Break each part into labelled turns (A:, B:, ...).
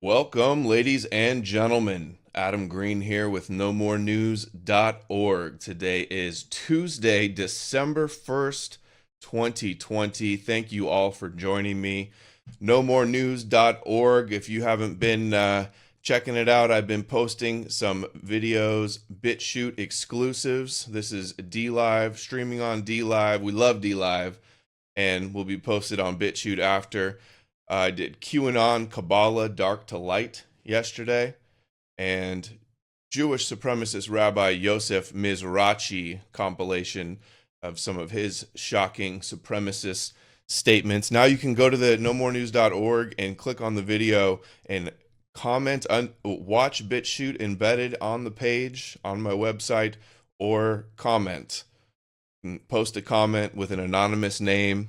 A: Welcome, ladies and gentlemen. Adam Green here with knowmorenews.org. Today is Tuesday, December 1st, 2020. Thank you all for joining me. knowmorenews.org. If you haven't been checking it out, I've been posting some videos, BitChute exclusives. This is DLive, streaming on DLive. We love DLive, and will be posted on BitChute after. I did QAnon, Kabbalah, Dark to Light yesterday, and Jewish supremacist Rabbi Yosef Mizrachi compilation of some of his shocking supremacist statements. Now you can go to the knowmorenews.org and click on the video and comment, watch BitChute embedded on the page on my website, or comment. Post a comment with an anonymous name,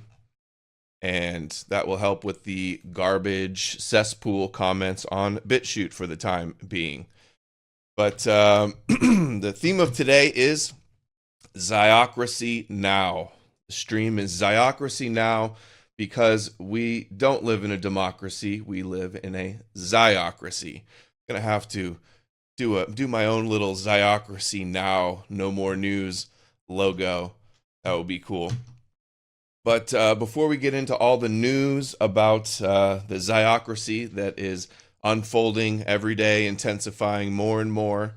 A: and that will help with the garbage cesspool comments on BitChute for the time being. But the theme of today is Ziocracy Now. The stream is Ziocracy Now because we don't live in a democracy. We live in a Ziocracy. I'm going to have to do my own little Ziocracy Now, No More News logo. That would be cool. But before we get into all the news about the Ziocracy that is unfolding every day, intensifying more and more,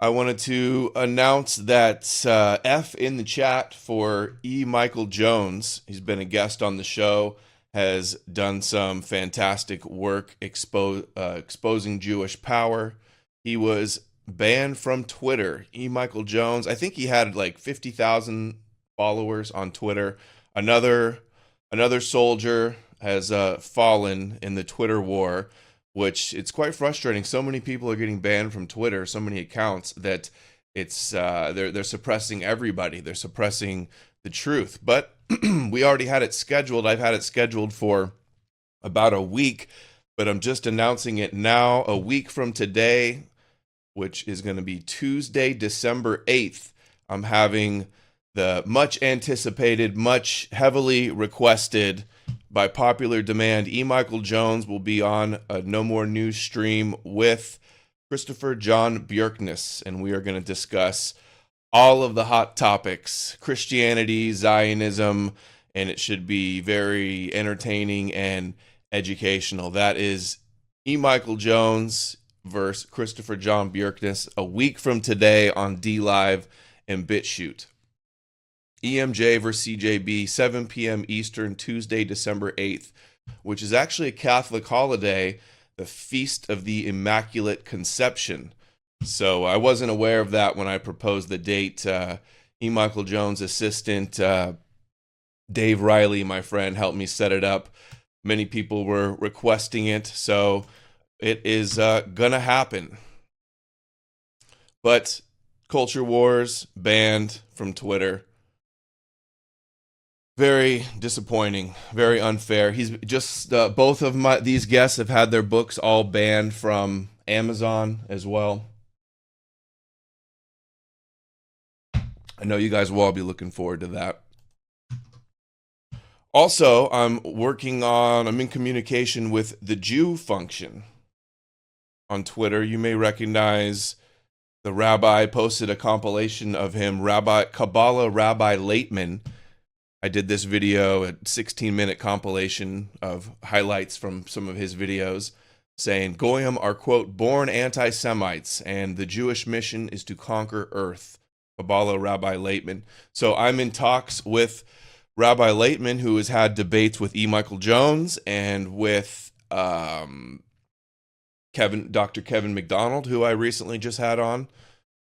A: I wanted to announce that F in the chat for E. Michael Jones, he's been a guest on the show, has done some fantastic work exposing Jewish power. He was banned from Twitter. E. Michael Jones, I think he had like 50,000 followers on Twitter. Another soldier has fallen in the Twitter war, which it's quite frustrating. So many people are getting banned from Twitter, so many accounts, that it's they're suppressing everybody. They're suppressing the truth. But we already had it scheduled. I've had it scheduled for about a week, but I'm just announcing it now. A week from today, which is going to be Tuesday, December 8th, I'm having the much anticipated, much heavily requested, by popular demand, E. Michael Jones will be on a No More News stream with Christopher John Bjerknes, and we are going to discuss all of the hot topics, Christianity, Zionism, and it should be very entertaining and educational. That is E. Michael Jones versus Christopher John Bjerknes a week from today on DLive and BitChute. EMJ versus CJB, 7 p.m. Eastern, Tuesday, December 8th, which is actually a Catholic holiday, the Feast of the Immaculate Conception. So I wasn't aware of that when I proposed the date. E. Michael Jones' assistant, Dave Riley, my friend, helped me set it up. Many people were requesting it, so it is gonna happen. But Culture Wars banned from Twitter. Very disappointing, very unfair. He's just both of these guests have had their books all banned from Amazon as well. I know you guys will all be looking forward to that. Also, I'm in communication with the Jew function on Twitter. You may recognize the rabbi. Posted a compilation of him, Kabbalah Rabbi Laitman. I did this video, a 16-minute compilation of highlights from some of his videos, saying Goyim are, quote, born anti-Semites, and the Jewish mission is to conquer earth. Kabbalah Rabbi Laitman. So I'm in talks with Rabbi Laitman, who has had debates with E. Michael Jones and with Dr. Kevin McDonald, who I recently just had on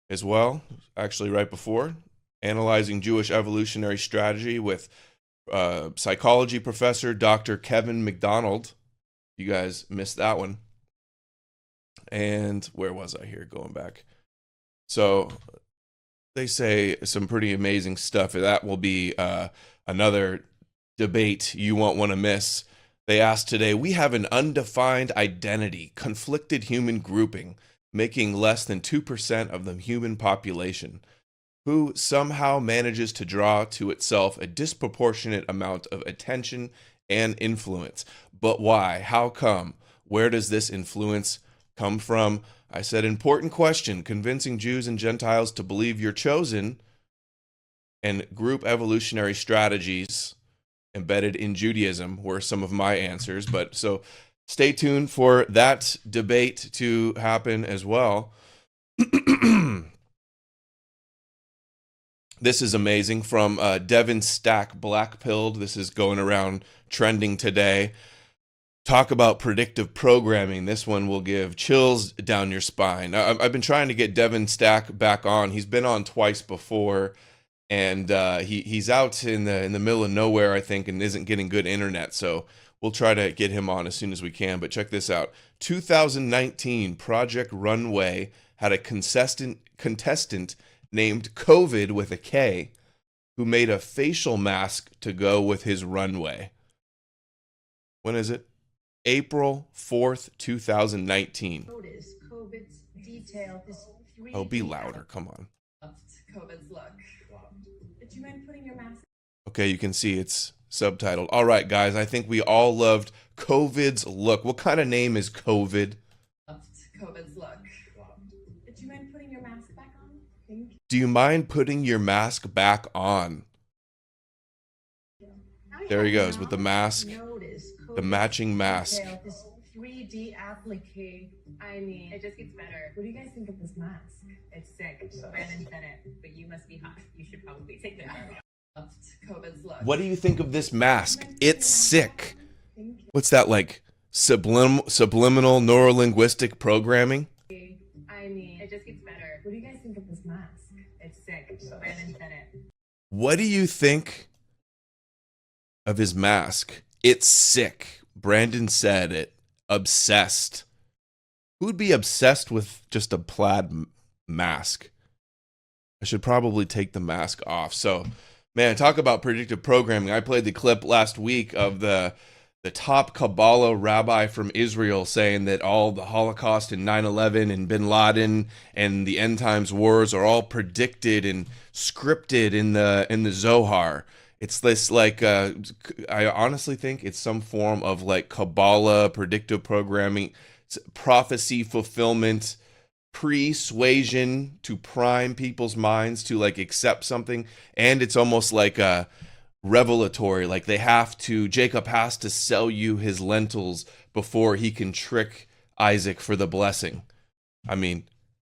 A: as well, actually right before, analyzing Jewish evolutionary strategy with psychology professor Dr. Kevin McDonald. You guys missed that one. And where was I here going back? So they say some pretty amazing stuff. That will be another debate you won't want to miss. They asked today, we have an undefined identity, conflicted human grouping, making less than 2% of the human population, who somehow manages to draw to itself a disproportionate amount of attention and influence. But why? How come? Where does this influence come from? I said, important question, convincing Jews and Gentiles to believe you're chosen, and group evolutionary strategies embedded in Judaism were some of my answers. But so stay tuned for that debate to happen as well. This is amazing from Devin Stack Blackpilled. This is going around trending today. Talk about predictive programming. This one will give chills down your spine. I've been trying to get Devin Stack back on. He's been on twice before, and he's out in the middle of nowhere, I think, and isn't getting good internet. So we'll try to get him on as soon as we can. But check this out. 2019 Project Runway had a contestant named COVID with a K who made a facial mask to go with his runway. When is it? April 4th, 2019.
B: COVID's detail is 3D.
A: Oh, be louder. Come on.
B: COVID's look. Did you mind putting your mask?
A: Okay, you can see it's subtitled. All right, guys, I think we all loved COVID's look. What kind of name is COVID?
B: COVID's look. Did you mind putting your mask back on? Thank you.
A: Do you mind putting your mask back on? There he goes with the mask. The matching mask.
B: This 3D applique. I mean, it just gets better. What do you guys think of this mask? It's sick. Brandon said it, but you must be hot. You should probably take that. COVID's look.
A: What do you think of this mask? It's sick. What's that, like subliminal neurolinguistic programming?
B: I mean, it just gets better. What do you guys think of this mask? It's sick. Brandon said it.
A: What do you think of his mask? It's sick. Brandon said it. Obsessed. Who would be obsessed with just a plaid mask? I should probably take the mask off. So, man, talk about predictive programming. I played the clip last week of the top Kabbalah rabbi from Israel saying that all the Holocaust and 9/11 and Bin Laden and the end times wars are all predicted and scripted in the Zohar. It's this like I honestly think it's some form of like Kabbalah, predictive programming, prophecy fulfillment, persuasion to prime people's minds to like accept something. And it's almost like a revelatory, like Jacob has to sell you his lentils before he can trick Isaac for the blessing. I mean,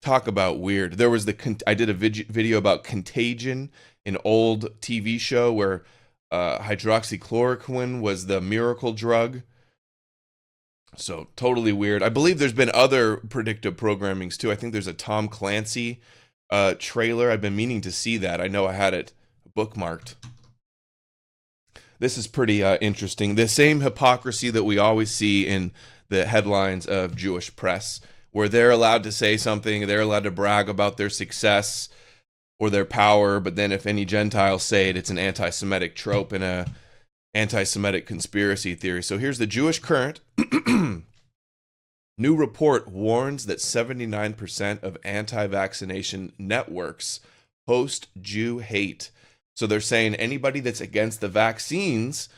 A: talk about weird. There was I did a video about Contagion, an old TV show where hydroxychloroquine was the miracle drug. So totally weird. I believe there's been other predictive programmings too. I think there's a Tom Clancy trailer. I've been meaning to see that. I know I had it bookmarked. This is pretty interesting. The same hypocrisy that we always see in the headlines of Jewish press, where they're allowed to say something, they're allowed to brag about their success or their power, but then if any Gentiles say it, it's an anti-Semitic trope and a anti-Semitic conspiracy theory. So here's the Jewish Current. New report warns that 79% of anti-vaccination networks host Jew hate. So they're saying anybody that's against the vaccines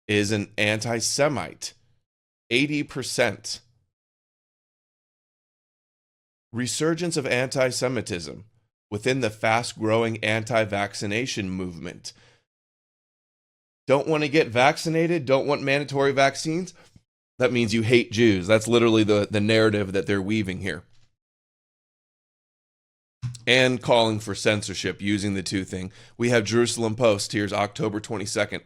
A: is an anti-Semite. 80%. Resurgence of anti-Semitism within the fast-growing anti-vaccination movement. Don't want to get vaccinated? Don't want mandatory vaccines? That means you hate Jews. That's literally the narrative that they're weaving here. And calling for censorship using the two thing. We have Jerusalem Post. Here's October 22nd.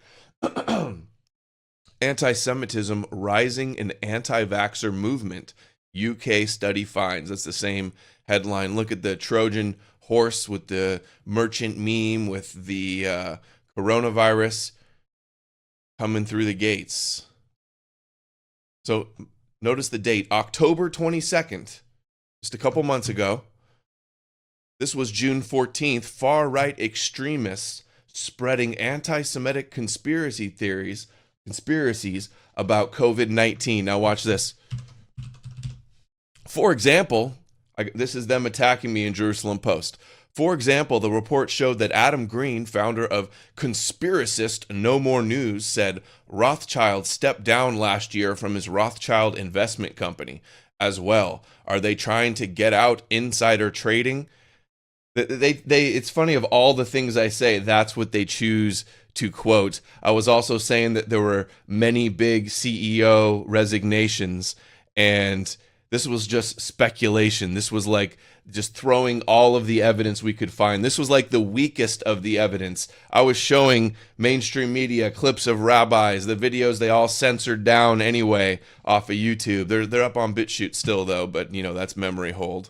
A: Anti-Semitism rising in anti-vaxxer movement. UK study finds. That's the same headline. Look at the Trojan horse with the merchant meme with the coronavirus coming through the gates. So notice the date, October 22nd, just a couple months ago. This was June 14th. Far-right extremists spreading anti-Semitic conspiracies about COVID-19. Now watch this. For example, this is them attacking me in Jerusalem Post. For example, the report showed that Adam Green, founder of conspiracist knowmorenews, said Rothschild stepped down last year from his Rothschild investment company as well. Are they trying to get out insider trading? It's funny, of all the things I say, that's what they choose to quote. I was also saying that there were many big CEO resignations, and this was just speculation. This was like just throwing all of the evidence we could find. This was like the weakest of the evidence. I was showing mainstream media clips of rabbis, the videos they all censored down anyway off of YouTube. They're up on BitChute still though, but you know, that's memory hold.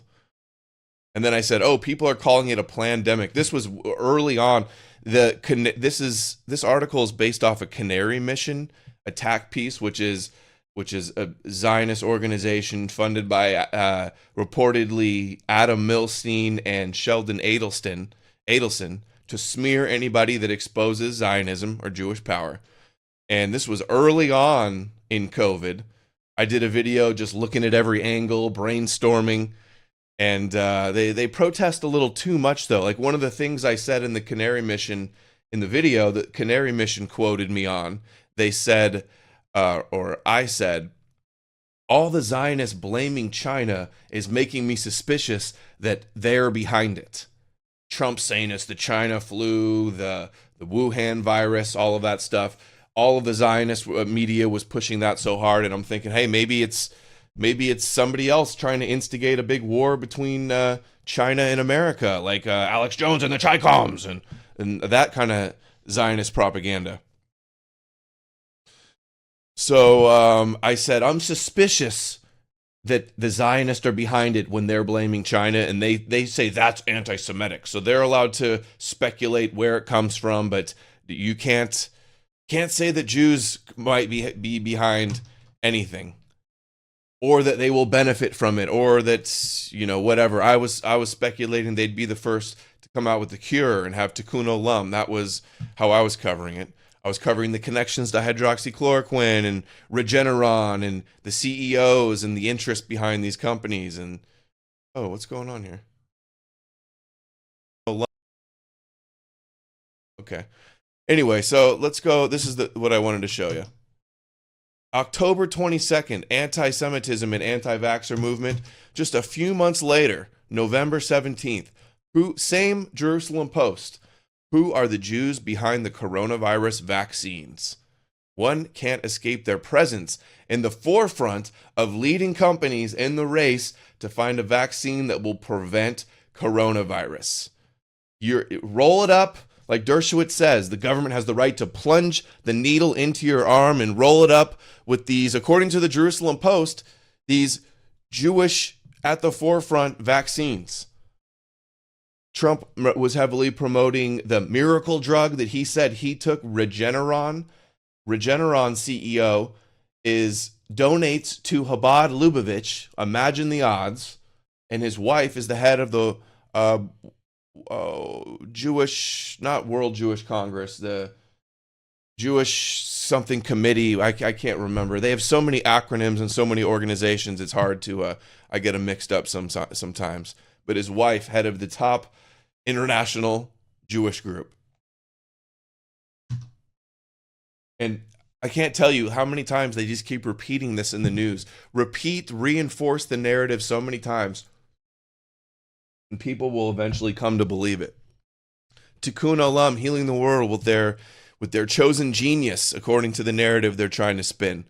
A: And then I said, "Oh, people are calling it a plandemic." This was early on. This article is based off a Canary Mission attack piece, which is a Zionist organization funded by reportedly Adam Milstein and Sheldon Adelson to smear anybody that exposes Zionism or Jewish power. And this was early on in COVID. I did a video just looking at every angle, brainstorming. And they protest a little too much, though. Like one of the things I said in the Canary Mission, in the video that Canary Mission quoted me on, they said, or I said, all the Zionists blaming China is making me suspicious that they're behind it. Trump saying it's the China flu, the Wuhan virus, all of that stuff. All of the Zionist media was pushing that so hard, and I'm thinking, hey, maybe it's somebody else trying to instigate a big war between China and America, like Alex Jones and the Chi-Coms and that kind of Zionist propaganda. So I said, I'm suspicious that the Zionists are behind it when they're blaming China, and they say that's anti-Semitic. So they're allowed to speculate where it comes from, but you can't say that Jews might be behind anything, or that they will benefit from it, or that, you know, whatever. I was speculating they'd be the first to come out with the cure and have tikkun olam. That was how I was covering it. I was covering the connections to hydroxychloroquine and Regeneron and the CEOs and the interest behind these companies. And oh, what's going on here? Okay. Anyway, so let's go. This is what I wanted to show you. October 22nd, anti-Semitism and anti-vaxxer movement. Just a few months later, November 17th, same Jerusalem Post. Who are the Jews behind the coronavirus vaccines? One can't escape their presence in the forefront of leading companies in the race to find a vaccine that will prevent coronavirus. Roll it up. Like Dershowitz says, the government has the right to plunge the needle into your arm and roll it up with these, according to the Jerusalem Post, these Jewish at the forefront vaccines. Trump was heavily promoting the miracle drug that he said he took, Regeneron. Regeneron CEO donates to Chabad Lubavitch, imagine the odds, and his wife is the head of the Jewish, not World Jewish Congress, the Jewish something committee. I can't remember. They have so many acronyms and so many organizations. It's hard to, I get them mixed up sometimes. But his wife, head of the top international Jewish group. And I can't tell you how many times they just keep repeating this in the news. Reinforce the narrative so many times, and people will eventually come to believe it. Tikkun Olam, healing the world with their chosen genius, according to the narrative they're trying to spin.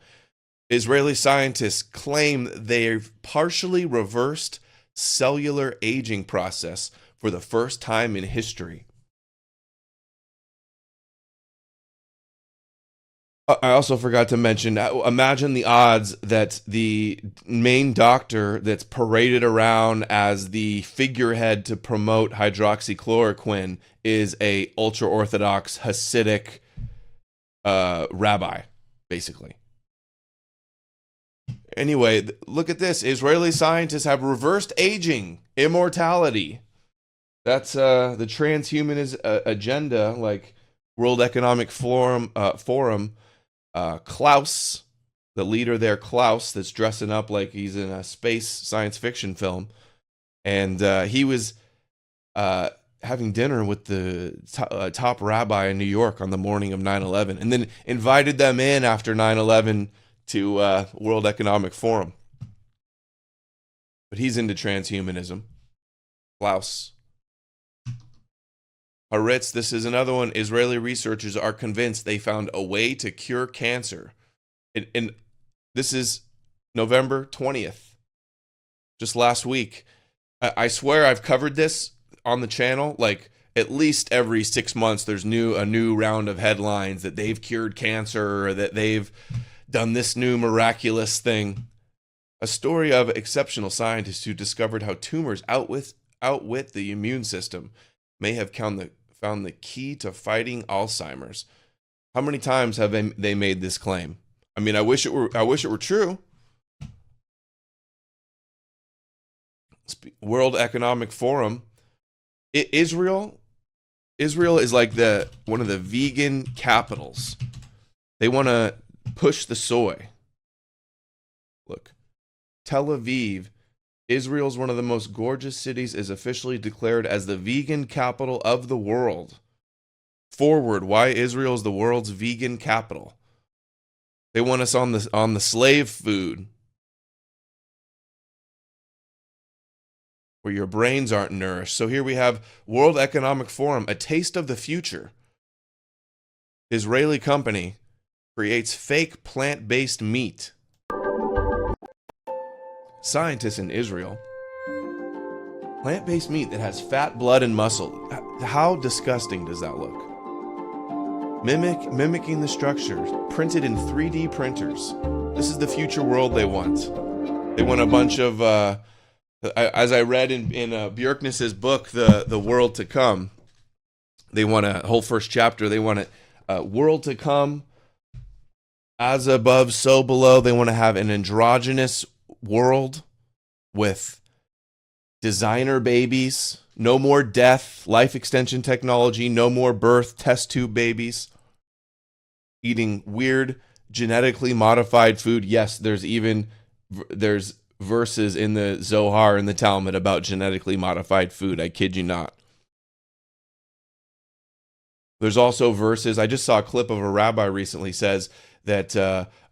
A: Israeli scientists claim they've partially reversed cellular aging process for the first time in history. I also forgot to mention, imagine the odds that the main doctor that's paraded around as the figurehead to promote hydroxychloroquine is a ultra-Orthodox Hasidic rabbi, basically. Anyway, look at this. Israeli scientists have reversed aging, immortality. That's the transhumanist agenda, like World Economic Forum, Klaus, the leader there, Klaus, that's dressing up like he's in a space science fiction film. And he was having dinner with the top rabbi in New York on the morning of 9/11, and then invited them in after 9/11 to World Economic Forum. But he's into transhumanism. Klaus Haritz, this is another one. Israeli researchers are convinced they found a way to cure cancer. And this is November 20th, just last week. I swear I've covered this on the channel. Like at least every 6 months, there's a new round of headlines that they've cured cancer or that they've done this new miraculous thing. A story of exceptional scientists who discovered how tumors outwit the immune system may have found the key to fighting Alzheimer's. How many times have they made this claim? I mean, I wish it were true. World Economic Forum. Israel is like one of the vegan capitals. They want to push the soy. Look, Tel Aviv, Israel's one of the most gorgeous cities, is officially declared as the vegan capital of the world. Forward, why Israel is the world's vegan capital. They want us on the slave food, where your brains aren't nourished. So here we have World Economic Forum, a taste of the future. Israeli company creates fake plant-based meat. Scientists in Israel. Plant-based meat that has fat, blood, and muscle. How disgusting does that look? Mimicking the structures, printed in 3D printers. This is the future world they want. They want a bunch of, as I read in Björkness's book, The World to Come, they want a whole first chapter. They want a world to come, as above, so below. They want to have an androgynous world with designer babies, no more death, life extension technology, no more birth, test tube babies, eating weird genetically modified food. Yes, there's verses in the Zohar and the Talmud about genetically modified food. I kid you not. There's also verses. I just saw a clip of a rabbi recently says that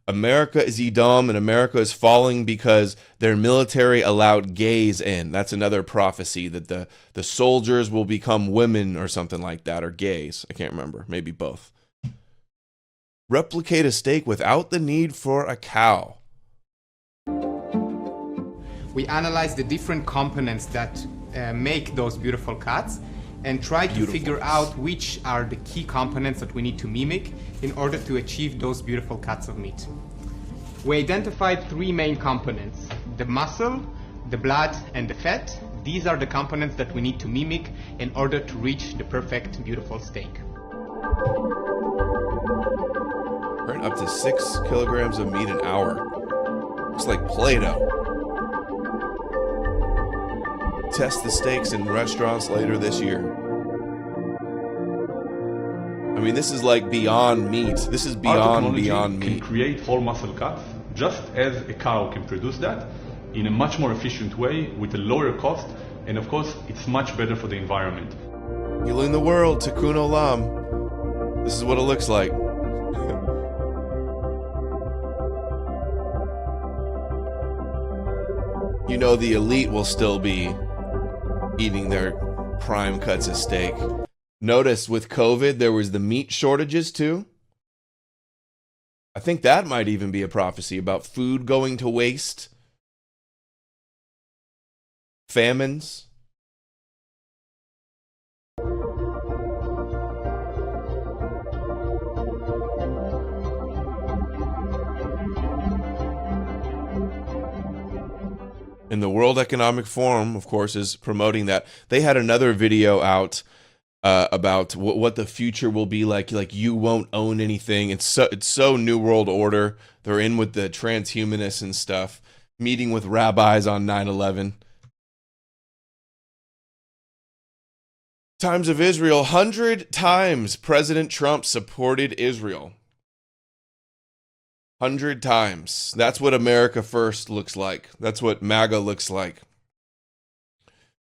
A: America is Edom and America is falling because their military allowed gays in. That's another prophecy that the soldiers will become women or something like that, or gays. I can't remember. Maybe both. Replicate a steak without the need for a cow.
C: We analyze the different components that make those beautiful cuts and try to figure out which are the key components that we need to mimic in order to achieve those beautiful cuts of meat. We identified 3 main components: the muscle, the blood, and the fat. These are the components that we need to mimic in order to reach the perfect, beautiful steak.
A: Burn up to 6 kilograms of meat an hour. Looks like Play-Doh. Test the steaks in restaurants later this year. I mean, this is like beyond meat. This is beyond meat.
D: Can create whole muscle cuts just as a cow can produce that in a much more efficient way with a lower cost, and of course, it's much better for the environment.
A: Healing the world, Tikkun Olam. This is what it looks like. You know, the elite will still be eating their prime cuts of steak. Notice with COVID, there was the meat shortages too. I think that might even be a prophecy about food going to waste. Famines. And the World Economic Forum, of course, is promoting that. They had another video out about what the future will be like. Like, you won't own anything. It's so New World Order. They're in with the transhumanists and stuff, meeting with rabbis on 9/11. Times of Israel. 100 times President Trump supported Israel. 100 times. That's what America First looks like. That's what MAGA looks like.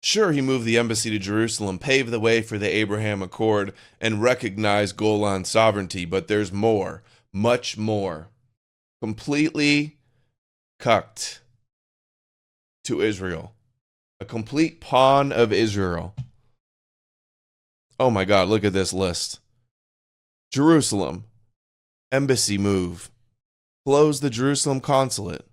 A: Sure, he moved the embassy to Jerusalem, paved the way for the Abraham Accord, and recognized Golan sovereignty, but there's more, much more. Completely cucked to Israel. A complete pawn of Israel. Oh my God, look at this list. Jerusalem. Embassy move. Close the Jerusalem consulate.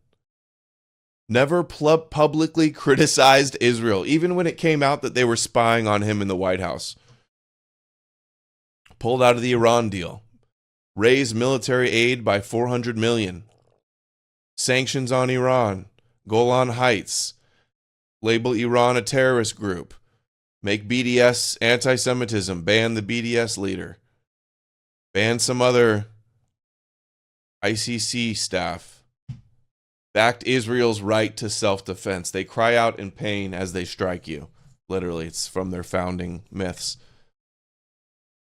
A: Never publicly criticized Israel, even when it came out that they were spying on him in the White House. Pulled out of the Iran deal. Raised military aid by $400 million. Sanctions on Iran. Golan Heights. Label Iran a terrorist group. Make BDS anti-Semitism. Ban the BDS leader. Ban some other ICC staff. Backed Israel's right to self-defense. They cry out in pain as they strike you. Literally, it's from their founding myths.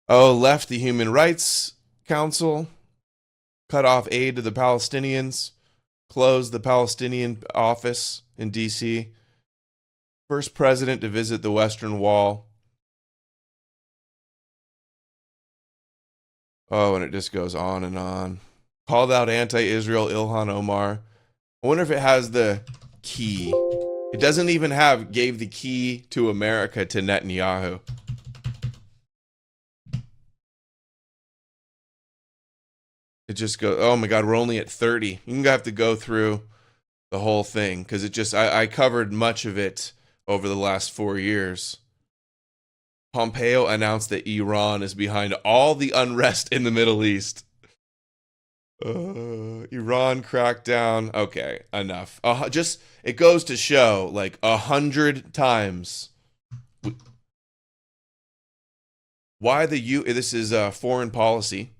A: Oh, left the Human Rights Council. Cut off aid to the Palestinians. Closed the Palestinian office in D.C. First president to visit the Western Wall. Oh, and it just goes on and on. Called out anti-Israel Ilhan Omar. I wonder if it has the key. It doesn't even have gave the key to America to Netanyahu. It just goes, oh my God, we're only at 30. You're going to have to go through the whole thing because it just, I covered much of it over the last 4 years. Pompeo announced that Iran is behind all the unrest in the Middle East. Iran crackdown. Okay, enough. Just it goes to show like 100 times why this is foreign policy.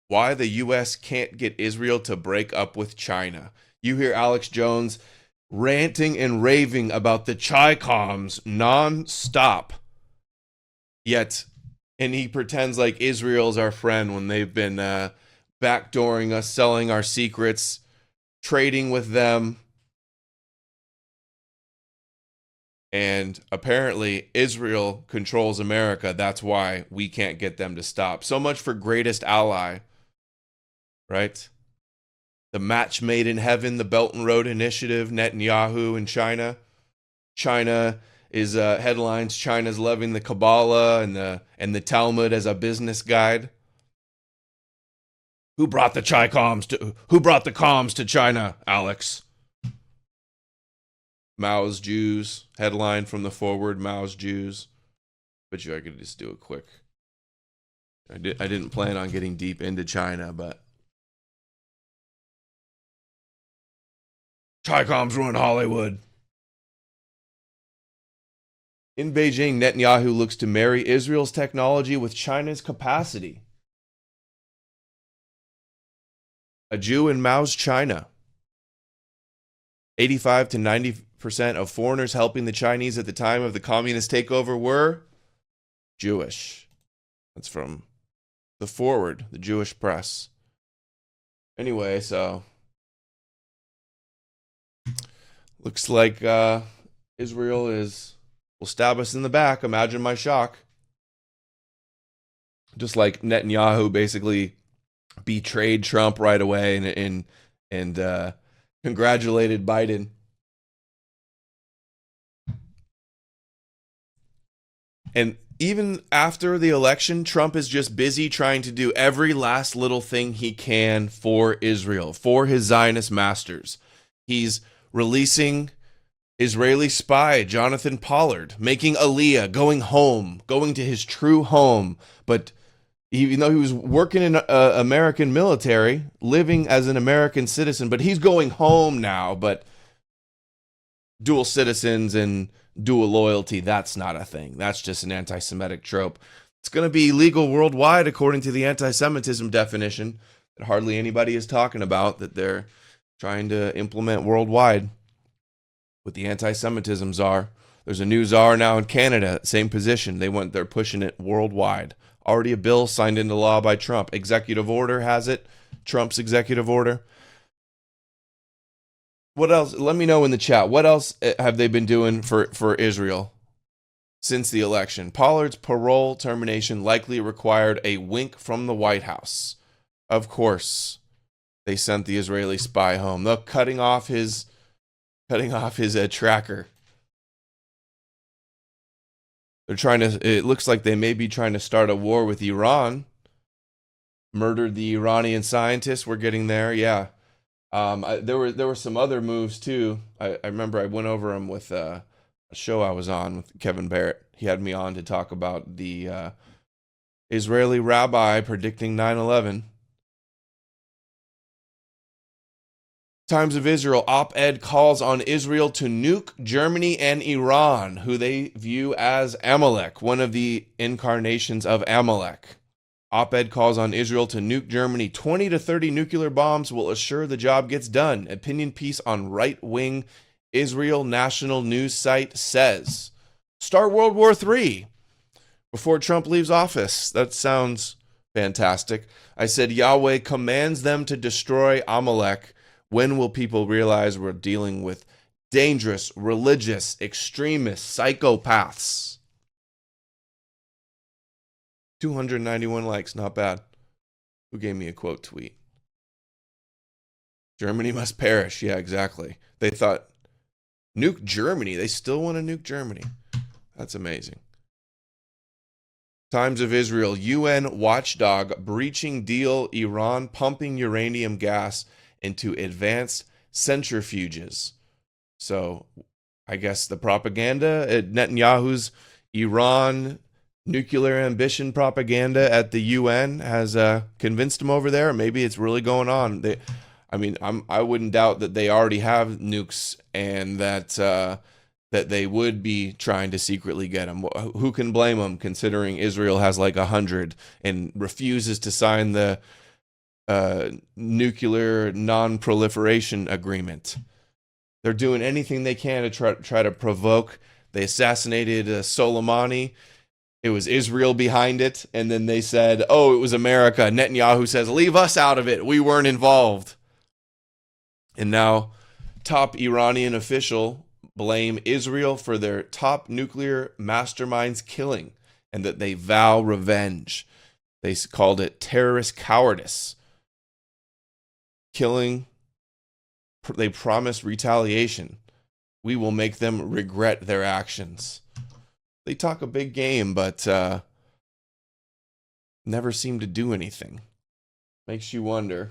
A: Why the U.S. can't get Israel to break up with China. You hear Alex Jones ranting and raving about the Chi-coms non-stop. Yet, and he pretends like Israel's our friend when they've been backdooring us, selling our secrets, trading with them. And apparently Israel controls America. That's why we can't get them to stop. So much for greatest ally, right? The match made in heaven, the Belt and Road Initiative, Netanyahu in China. China is headlines, China's loving the Kabbalah and the Talmud as a business guide. Who brought the comms to China, Alex? Mao's Jews. Headline from the forward, Mao's Jews. Bet you I could just do a quick. I didn't plan on getting deep into China, but Chi-coms ruined Hollywood. In Beijing, Netanyahu looks to marry Israel's technology with China's capacity. A Jew in Mao's China. 85 to 90% of foreigners helping the Chinese at the time of the communist takeover were Jewish. That's from the Forward, the Jewish press. Anyway, so looks like Israel will stab us in the back. Imagine my shock. Just like Netanyahu basically betrayed Trump right away and congratulated Biden. And even after the election, Trump is just busy trying to do every last little thing he can for Israel, for his Zionist masters. He's releasing Israeli spy Jonathan Pollard, making Aliyah, going home, going to his true home. But even though he was working in American military, living as an American citizen, but he's going home now. But dual citizens and dual loyalty, that's not a thing. That's just an anti-Semitic trope. It's going to be illegal worldwide according to the anti-Semitism definition that hardly anybody is talking about, that they're trying to implement worldwide with the anti-Semitism czar. There's a new czar now in Canada, same position. They're pushing it worldwide. Already a bill signed into law by Trump. Executive order has it. Trump's executive order. What else? Let me know in the chat. What else have they been doing for Israel? since the election. Pollard's parole termination likely required a wink from the White House. Of course, they sent the Israeli spy home. They're cutting off his tracker. They're trying to. It looks like they may be trying to start a war with Iran. Murdered the Iranian scientists. We're getting there. Yeah. There were some other moves too. I remember I went over them with a show I was on with Kevin Barrett. He had me on to talk about the Israeli rabbi predicting 9/11. Times of Israel op-ed calls on Israel to nuke Germany and Iran, who they view as Amalek, one of the incarnations of Amalek. Op-ed calls on Israel to nuke Germany. 20 to 30 nuclear bombs will assure the job gets done. Opinion piece on right-wing Israel national news site says. Start World War III before Trump leaves office. That sounds fantastic. I said Yahweh commands them to destroy Amalek. When will people realize we're dealing with dangerous, religious, extremist psychopaths? 291 likes, not bad. Who gave me a quote tweet? Germany must perish. Yeah, exactly. They thought, nuke Germany. They still want to nuke Germany. That's amazing. Times of Israel, UN watchdog breaching deal, Iran pumping uranium gas into advanced centrifuges. So I guess the propaganda at Netanyahu's Iran nuclear ambition propaganda at the UN has convinced him over there. Maybe it's really going on. I wouldn't doubt that they already have nukes and that they would be trying to secretly get them. Who can blame them, considering Israel has like 100 and refuses to sign the nuclear non-proliferation agreement. They're doing anything they can to try to provoke. They assassinated Soleimani. It was Israel behind it, and then they said, oh, it was America. Netanyahu says, leave us out of it. We weren't involved. And now top Iranian official blame Israel for their top nuclear mastermind's killing and that they vow revenge. They called it terrorist cowardice. Killing, they promised retaliation. We will make them regret their actions. They talk a big game, but never seem to do anything. Makes you wonder.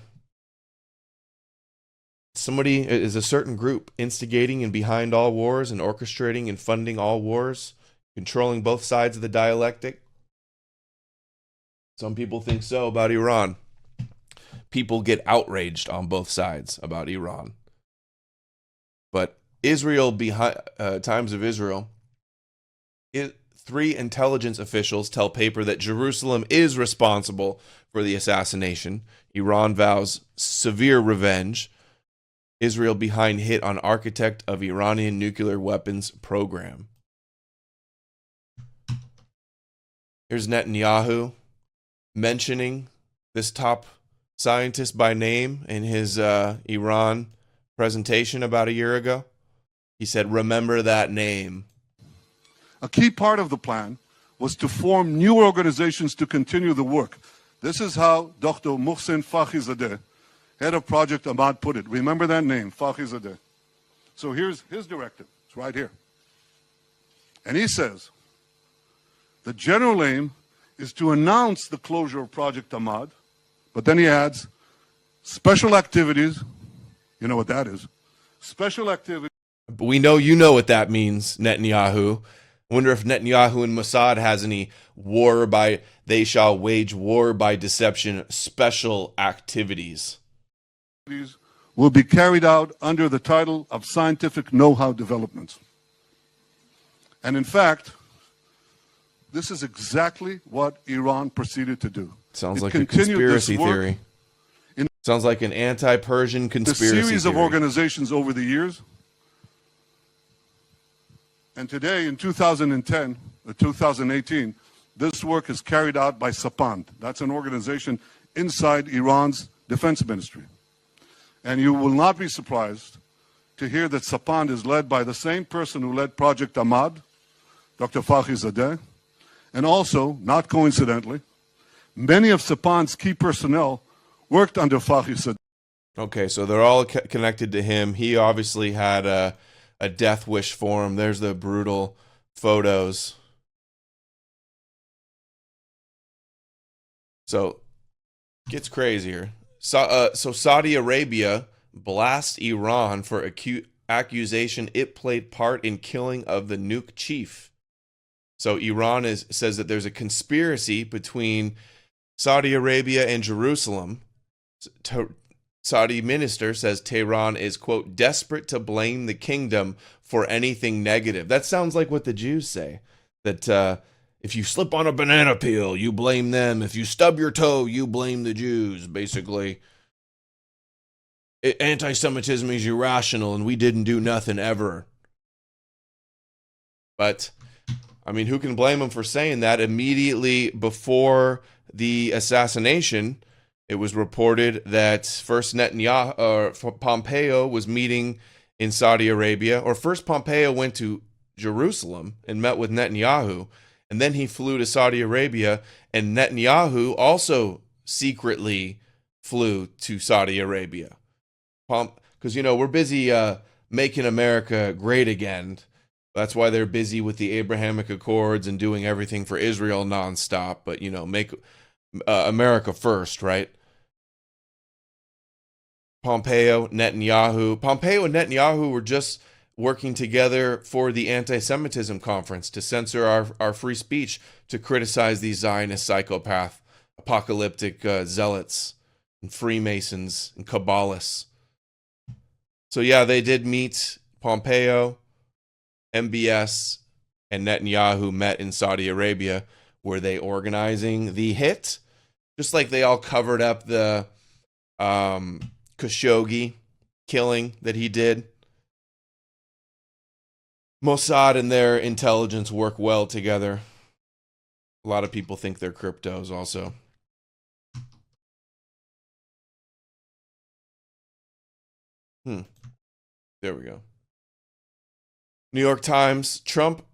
A: Somebody is a certain group instigating and behind all wars and orchestrating and funding all wars, controlling both sides of the dialectic. Some people think so about Iran. People get outraged on both sides about Iran. But Israel, Times of Israel, 3 intelligence officials tell paper that Jerusalem is responsible for the assassination. Iran vows severe revenge. Israel behind hit on architect of Iranian nuclear weapons program. Here's Netanyahu mentioning this top scientist by name in his Iran presentation about a year ago. He said, remember that name.
E: A key part of the plan was to form new organizations to continue the work. This is how Dr. Mohsen Fakhrizadeh, head of Project Ahmad, put it. Remember that name, Fakhrizadeh. So here's his directive. It's right here. And he says, the general aim is to announce the closure of Project Ahmad, but then he adds, special activities, you know what that is, special activities.
A: But we know you know what that means, Netanyahu. I wonder if Netanyahu and Mossad has any they shall wage war by deception, special activities.
E: Will be carried out under the title of scientific know-how developments. And in fact, this is exactly what Iran proceeded to do.
A: Sounds like a conspiracy theory. Sounds like an anti-Persian conspiracy theory.
E: The series of organizations over the years. And today, in 2010, 2018, this work is carried out by Sapand. That's an organization inside Iran's defense ministry. And you will not be surprised to hear that Sapand is led by the same person who led Project Ahmad, Dr. Fakhrizadeh, and also, not coincidentally, many of Sapan's key personnel worked under Fakhrizadeh.
A: Okay, so they're all connected to him. He obviously had a death wish for him. There's the brutal photos. So, gets crazier. So Saudi Arabia blasts Iran for acute accusation it played part in killing of the nuke chief. So Iran says that there's a conspiracy between Saudi Arabia and Jerusalem. Saudi minister says Tehran is, quote, desperate to blame the kingdom for anything negative. That sounds like what the Jews say, that if you slip on a banana peel, you blame them. If you stub your toe, you blame the Jews, basically. Anti-Semitism is irrational, and we didn't do nothing ever. But, I mean, who can blame them for saying that? Immediately before the assassination, it was reported that first Pompeo was meeting in Saudi Arabia, or first Pompeo went to Jerusalem and met with Netanyahu, and then he flew to Saudi Arabia, and Netanyahu also secretly flew to Saudi Arabia. Because, you know, we're busy making America great again. That's why they're busy with the Abrahamic Accords and doing everything for Israel nonstop. But, you know, make America first, right? Pompeo and Netanyahu were just working together for the anti-Semitism conference to censor our free speech, to criticize these Zionist psychopath, apocalyptic zealots and Freemasons and Kabbalists. So yeah, they did meet. Pompeo, MBS, and Netanyahu met in Saudi Arabia. Were they organizing the hit? Just like they all covered up the Khashoggi killing that he did. Mossad and their intelligence work well together. A lot of people think they're cryptos also. There we go. New York Times, Trump,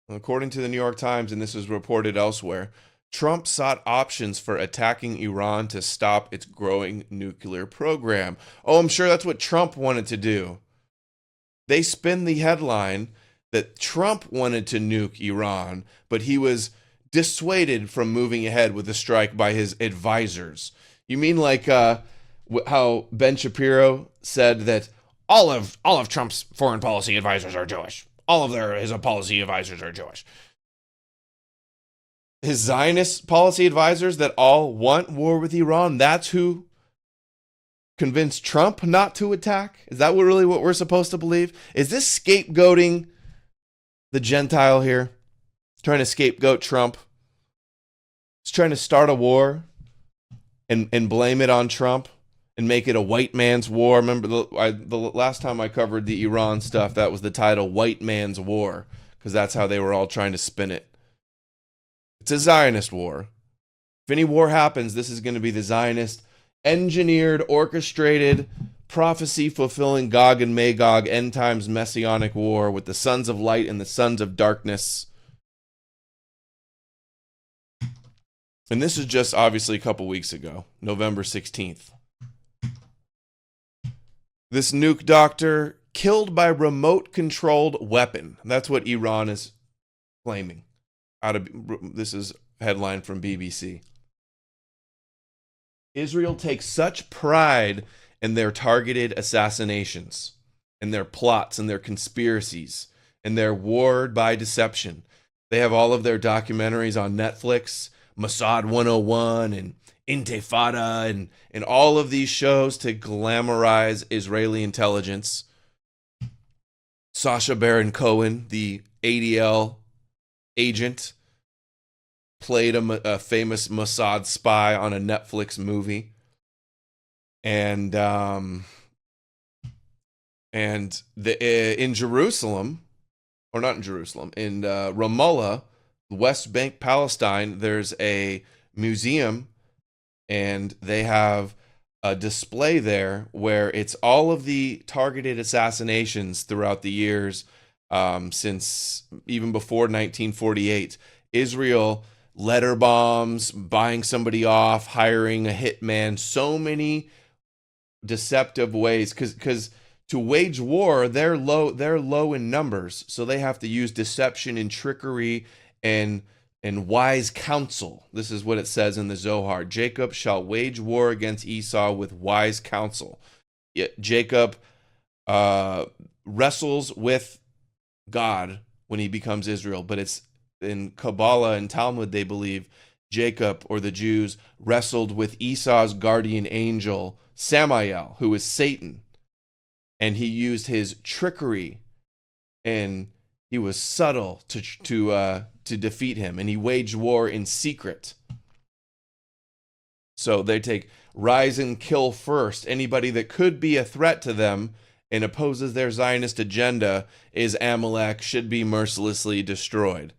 A: according to the New York Times, and this is reported elsewhere, Trump sought options for attacking Iran to stop its growing nuclear program. Oh, I'm sure that's what Trump wanted to do. They spin the headline that Trump wanted to nuke Iran, but he was dissuaded from moving ahead with the strike by his advisors. You mean like how Ben Shapiro said that all of Trump's foreign policy advisors are Jewish. All of his policy advisors are Jewish. His Zionist policy advisors that all want war with Iran, that's who convinced Trump not to attack? Is that really what we're supposed to believe? Is this scapegoating the Gentile here? Trying to scapegoat Trump? He's trying to start a war and blame it on Trump and make it a white man's war. Remember the last time I covered the Iran stuff, that was the title, White Man's War, because that's how they were all trying to spin it. It's a Zionist war. If any war happens, this is going to be the Zionist engineered, orchestrated, prophecy-fulfilling Gog and Magog end times messianic war with the sons of light and the sons of darkness. And this is just obviously a couple weeks ago, November 16th. This nuke doctor killed by remote-controlled weapon. That's what Iran is claiming. This is a headline from BBC. Israel takes such pride in their targeted assassinations, and their plots, and their conspiracies, and their war by deception. They have all of their documentaries on Netflix, Mossad 101, and Intifada, and all of these shows to glamorize Israeli intelligence. Sacha Baron Cohen, the ADL agent, played a famous Mossad spy on a Netflix movie. And in Jerusalem, or not in Jerusalem, in Ramallah, West Bank, Palestine, there's a museum, and they have a display there where it's all of the targeted assassinations throughout the years since even before 1948. Israel, letter bombs, buying somebody off, hiring a hitman, so many deceptive ways, because to wage war, they're low in numbers, so they have to use deception and trickery and wise counsel. This is what it says in the Zohar. Jacob shall wage war against Esau with wise counsel. Jacob wrestles with God when he becomes Israel, but it's in Kabbalah and Talmud, they believe Jacob, or the Jews, wrestled with Esau's guardian angel, Samael, who is Satan. And he used his trickery, and he was subtle to defeat him, and he waged war in secret. So they take rise and kill first. Anybody that could be a threat to them and opposes their Zionist agenda is Amalek, should be mercilessly destroyed.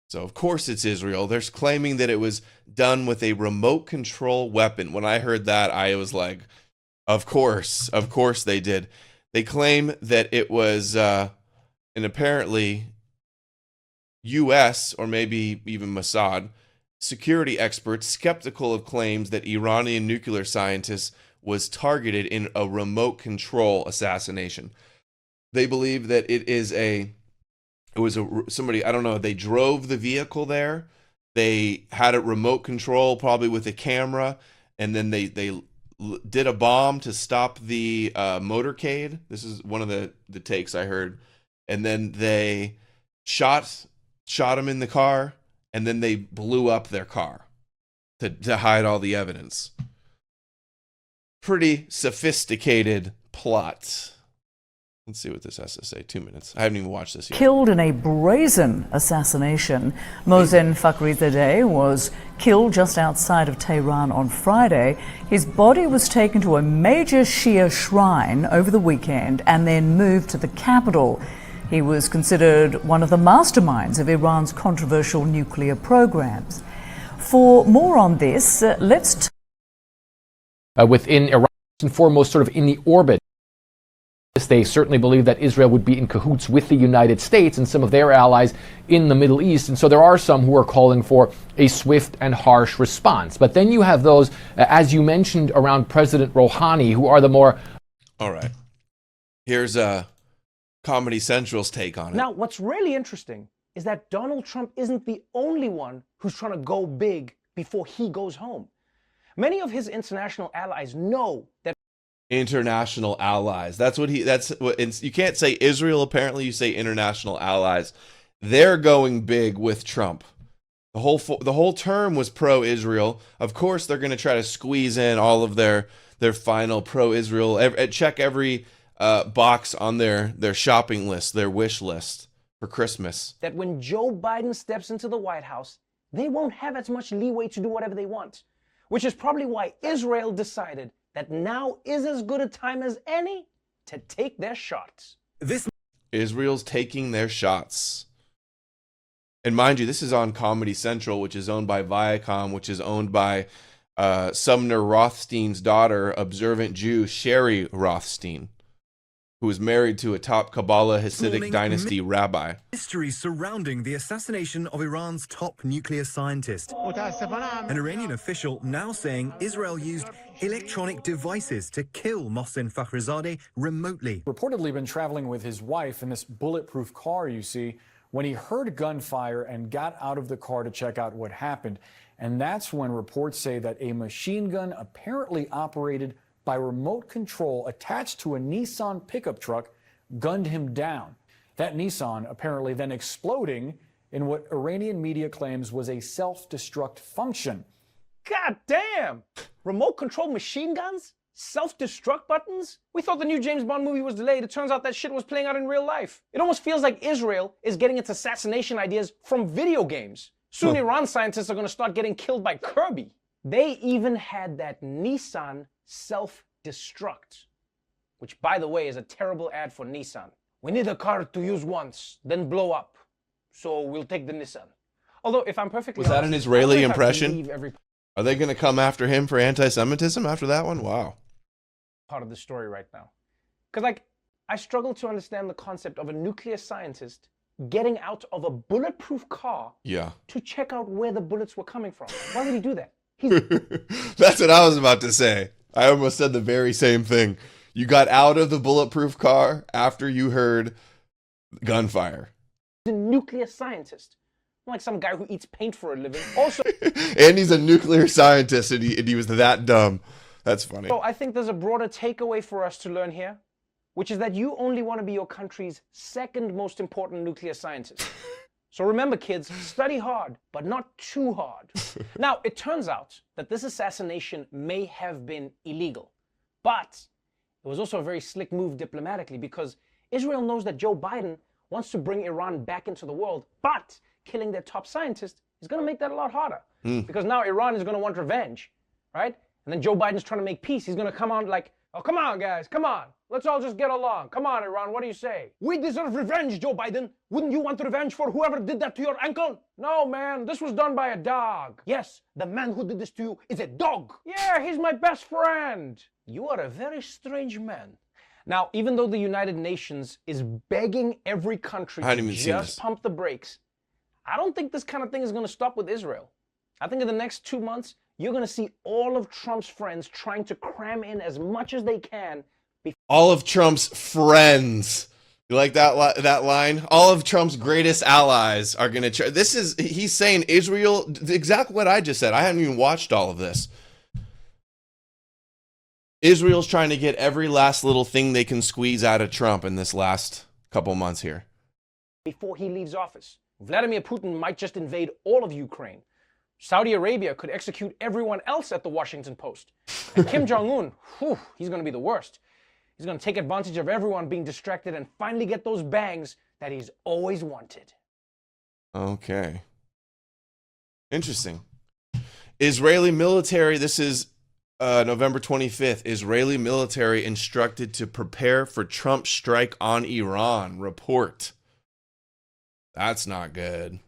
A: So of course it's Israel. They're claiming that it was done with a remote control weapon. When I heard that, I was like, of course they did. They claim that it was, and apparently U.S. or maybe even Mossad security experts skeptical of claims that Iranian nuclear scientists was targeted in a remote control assassination. They believe that somebody, I don't know, they drove the vehicle there. They had it remote control, probably with a camera, and then they did a bomb to stop the motorcade. This is one of the takes I heard. And then they shot him in the car, and then they blew up their car to hide all the evidence. Pretty sophisticated plot. Let's see what this has to say. 2 minutes. I haven't even watched this yet.
F: Killed in a brazen assassination. Mohsen Fakhrizadeh was killed just outside of Tehran on Friday. His body was taken to a major Shia shrine over the weekend and then moved to the capital. He was considered one of the masterminds of Iran's controversial nuclear programs. For more on this, let's
G: within Iran, and foremost sort of in the orbit. They certainly believe that Israel would be in cahoots with the United States and some of their allies in the Middle East. And so there are some who are calling for a swift and harsh response. But then you have those, as you mentioned, around President Rouhani, who are the more...
A: All right. Here's Comedy Central's take on it.
H: Now, what's really interesting is that Donald Trump isn't the only one who's trying to go big before he goes home. Many of his international allies know that
A: international allies. That's what you can't say Israel, apparently you say international allies. They're going big with Trump. The whole term was pro-Israel. Of course they're going to try to squeeze in all of their final pro-Israel, check every box on their shopping list, their wish list for Christmas.
H: That when Joe Biden steps into the White House, they won't have as much leeway to do whatever they want, which is probably why Israel decided that now is as good a time as any to take their shots.
A: Israel's taking their shots. And mind you, this is on Comedy Central, which is owned by Viacom, which is owned by Sumner Rothstein's daughter, observant Jew Sherry Rothstein, who was married to a top Kabbalah Hasidic dynasty rabbi.
I: Mystery surrounding the assassination of Iran's top nuclear scientist. An Iranian official now saying Israel used electronic devices to kill Mohsen Fakhrizadeh remotely.
J: Reportedly been traveling with his wife in this bulletproof car you see when he heard gunfire and got out of the car to check out what happened. And that's when reports say that a machine gun apparently operated by remote control attached to a Nissan pickup truck gunned him down. That Nissan apparently then exploding in what Iranian media claims was a self-destruct function.
H: God damn! Remote control machine guns? Self-destruct buttons? We thought the new James Bond movie was delayed. It turns out that shit was playing out in real life. It almost feels like Israel is getting its assassination ideas from video games. Soon Iran scientists are going to start getting killed by Kirby. They even had that Nissan self-destruct, which, by the way, is a terrible ad for Nissan. We need a car to use once, then blow up. So we'll take the Nissan. Although, if I'm perfectly honest,
A: was that an Israeli impression? Are they going to come after him for anti-Semitism after that one? Wow.
H: Part of the story right now. Because, like, I struggle to understand the concept of a nuclear scientist getting out of a bulletproof car to check out where the bullets were coming from. Why would he do that?
A: That's what I was about to say. I almost said the very same thing. You got out of the bulletproof car after you heard gunfire.
H: He's a nuclear scientist. Not like some guy who eats paint for a living. Also,
A: and he's a nuclear scientist, and he was that dumb. That's funny.
H: So I think there's a broader takeaway for us to learn here, which is that you only want to be your country's second most important nuclear scientist. So remember, kids, study hard, but not too hard. Now, it turns out that this assassination may have been illegal, but it was also a very slick move diplomatically, because Israel knows that Joe Biden wants to bring Iran back into the world, but killing their top scientist is going to make that a lot harder. Because now Iran is going to want revenge, right? And then Joe Biden's trying to make peace. He's going to come out like, oh, come on, guys, come on. Let's all just get along. Come on, Iran, what do you say? We deserve revenge, Joe Biden. Wouldn't you want revenge for whoever did that to your uncle? No, man, this was done by a dog. Yes, the man who did this to you is a dog. Yeah, he's my best friend. You are a very strange man. Now, even though the United Nations is begging every country to just pump the brakes, I don't think this kind of thing is going to stop with Israel. I think in the next 2 months, you're going to see all of Trump's friends trying to cram in as much as they can.
A: All of Trump's friends. You like that line? All of Trump's greatest allies are going to try. He's saying Israel, exactly what I just said. I haven't even watched all of this. Israel's trying to get every last little thing they can squeeze out of Trump in this last couple months here.
H: Before he leaves office, Vladimir Putin might just invade all of Ukraine. Saudi Arabia could execute everyone else at the Washington Post. And Kim Jong-un, he's going to be the worst. He's going to take advantage of everyone being distracted and finally get those bangs that he's always wanted.
A: Okay. Interesting. Israeli military, this is November 25th. Israeli military instructed to prepare for Trump strike on Iran. Report. That's not good.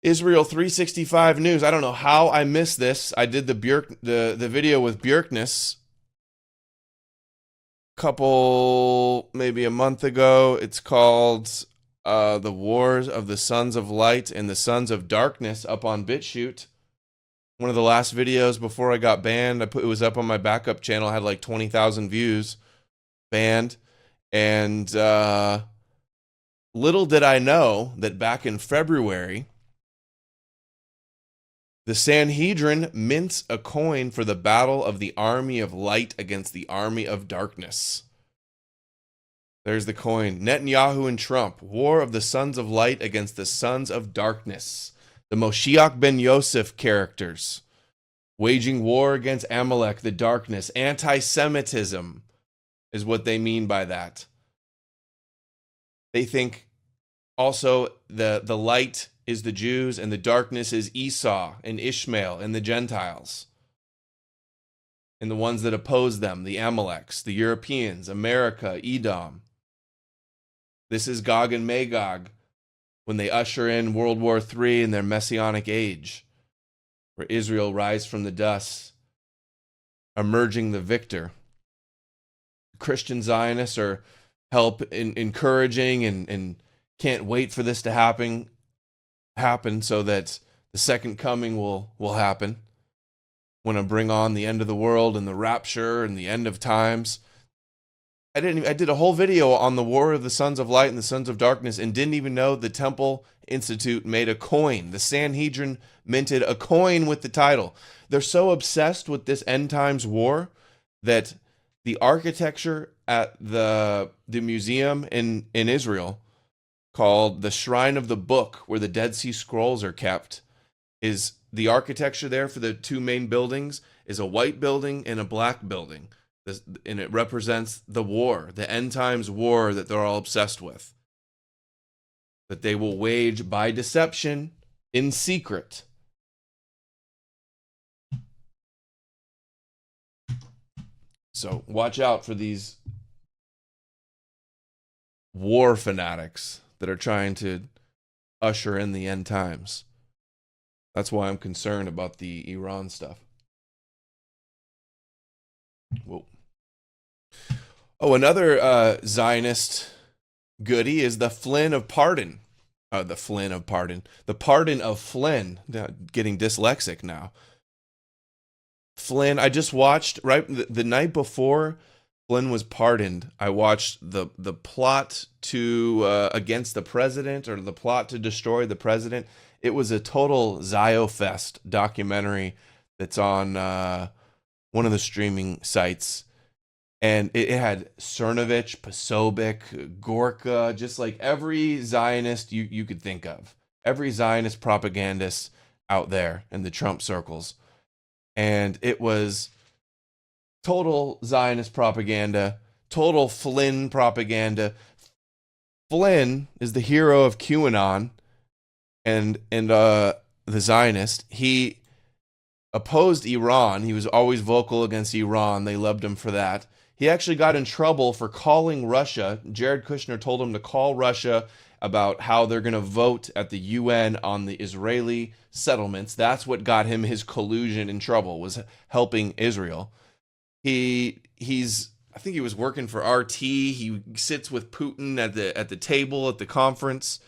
A: Israel 365 News. I don't know how I missed this. I did the video with Björkness maybe a month ago. It's called The Wars of the Sons of Light and the Sons of Darkness, up on BitChute. One of the last videos before I got banned. It was up on my backup channel. I had like 20,000 views. Banned. And little did I know that back in February, the Sanhedrin mints a coin for the battle of the army of light against the army of darkness. There's the coin. Netanyahu and Trump. War of the sons of light against the sons of darkness. The Moshiach ben Yosef characters. Waging war against Amalek, the darkness. Anti-Semitism is what they mean by that. They think also the light is the Jews, and the darkness is Esau and Ishmael and the Gentiles. And the ones that oppose them, the Amaleks, the Europeans, America, Edom. This is Gog and Magog when they usher in World War III in their Messianic age, where Israel rise from the dust, emerging the victor. Christian Zionists are encouraging and can't wait for this to happen so that the second coming will happen. Want to bring on the end of the world and the rapture and the end of times. I did a whole video on the War of the Sons of Light and the Sons of Darkness and didn't even know the Temple Institute made a coin. The Sanhedrin minted a coin with the title. They're so obsessed with this end times war that the architecture at the museum in Israel, called the Shrine of the Book, where the Dead Sea Scrolls are kept, is the architecture there for the two main buildings is a white building and a black building. And it represents the war, the end times war that they're all obsessed with. That they will wage by deception in secret. So watch out for these war fanatics that are trying to usher in the end times. That's why I'm concerned about the Iran stuff. Whoa. Oh, another Zionist goodie is the Flynn of pardon. The Flynn of pardon. The pardon of Flynn. Getting dyslexic now. Flynn, I just watched, right, the night before Flynn was pardoned, I watched the plot to against the president, or the plot to destroy the president. It was a total Ziofest documentary that's on one of the streaming sites. And it had Cernovich, Posobiec, Gorka, just like every Zionist you could think of. Every Zionist propagandist out there in the Trump circles. And it was total Zionist propaganda, total Flynn propaganda. Flynn is the hero of QAnon and the Zionist. He opposed Iran. He was always vocal against Iran. They loved him for that. He actually got in trouble for calling Russia. Jared Kushner told him to call Russia about how they're going to vote at the UN on the Israeli settlements. That's what got him his collusion in trouble, was helping Israel. I think he was working for RT. He sits with Putin at the table at the conference.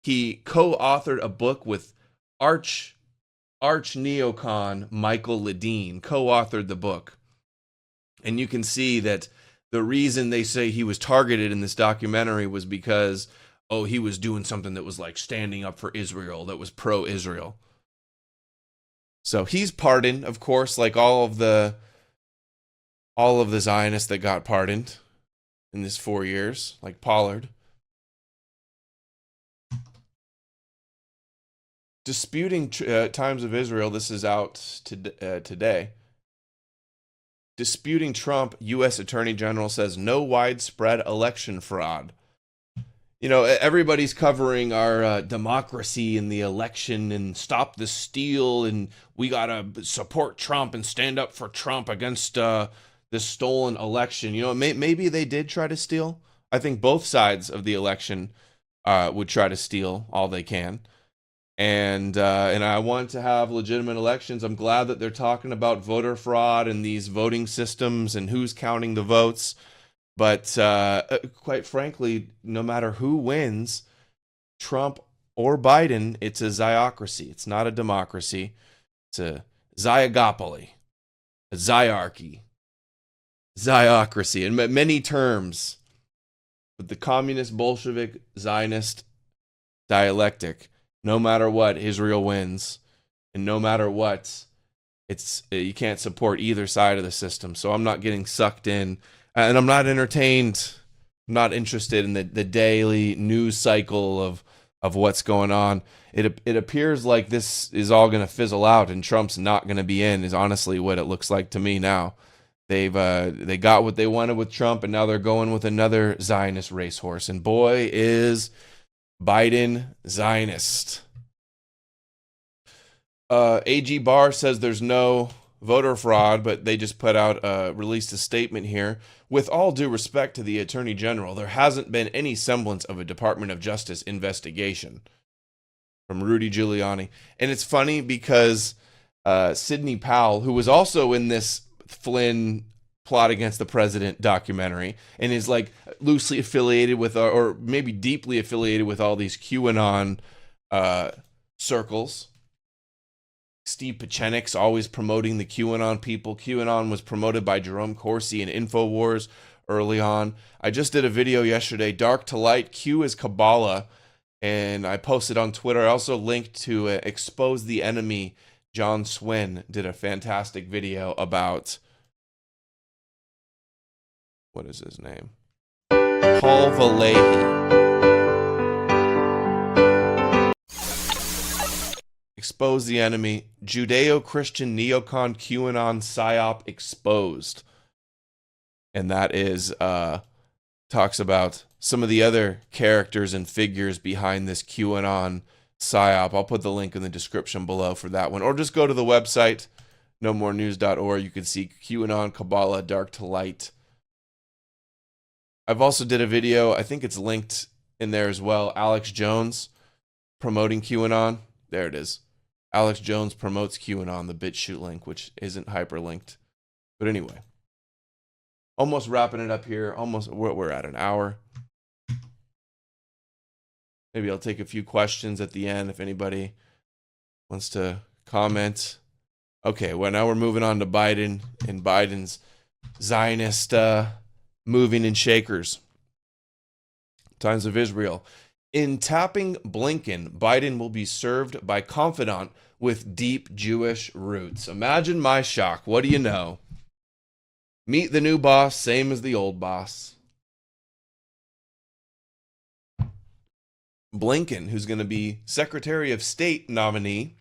A: He co-authored a book with arch neocon Michael Ledeen, co-authored the book. And you can see that the reason they say he was targeted in this documentary was because, he was doing something that was like standing up for Israel, that was pro-Israel. So he's pardoned, of course, like all of the Zionists that got pardoned in this 4 years, like Pollard. Disputing Times of Israel, this is out today. Disputing Trump, U.S. Attorney General says no widespread election fraud. You know, everybody's covering our democracy and the election and stop the steal, and we got to support Trump and stand up for Trump against this stolen election. You know, maybe they did try to steal. I think both sides of the election would try to steal all they can. And I want to have legitimate elections. I'm glad that they're talking about voter fraud and these voting systems and who's counting the votes. But quite frankly, no matter who wins, Trump or Biden, it's a Ziocracy. It's not a democracy. It's a Ziogopoly, a Ziarchy, Ziocracy, in many terms. But the communist, Bolshevik, Zionist dialectic, no matter what, Israel wins. And no matter what, you can't support either side of the system. So I'm not getting sucked in. And I'm not entertained. I'm not interested in the daily news cycle of what's going on. It appears like this is all going to fizzle out and Trump's not going to be in, is honestly what it looks like to me now. They got what they wanted with Trump, and now they're going with another Zionist racehorse. And boy, is Biden Zionist. AG Barr says there's no voter fraud, but they just released a statement here. With all due respect to the Attorney General, there hasn't been any semblance of a Department of Justice investigation. From Rudy Giuliani. And it's funny because Sidney Powell, who was also in this Flynn plot against the president documentary and is like loosely affiliated with, or maybe deeply affiliated with, all these QAnon circles. Steve Pachenik's always promoting the QAnon people. QAnon was promoted by Jerome Corsi and InfoWars early on. I just did a video yesterday, Dark to Light, Q is Kabbalah, and I posted on Twitter. I also linked to Expose the Enemy. John Swin did a fantastic video about, what is his name? Paul Valehi. Expose the Enemy, Judeo-Christian neocon QAnon psyop exposed. And that is, talks about some of the other characters and figures behind this QAnon psyop. I'll put the link in the description below for that one. Or just go to the website, knowmorenews.org. You can see QAnon, Kabbalah, Dark to Light. I've also did a video, I think it's linked in there as well, Alex Jones promoting QAnon. There it is. Alex Jones promotes QAnon, the BitChute link, which isn't hyperlinked. But anyway, almost wrapping it up here. We're at an hour. Maybe I'll take a few questions at the end if anybody wants to comment. Okay, well, now we're moving on to Biden and Biden's Zionist moving and shakers. Times of Israel. In tapping Blinken, Biden will be served by confidant with deep Jewish roots. Imagine my shock. What do you know? Meet the new boss, same as the old boss. Blinken, who's going to be Secretary of State nominee,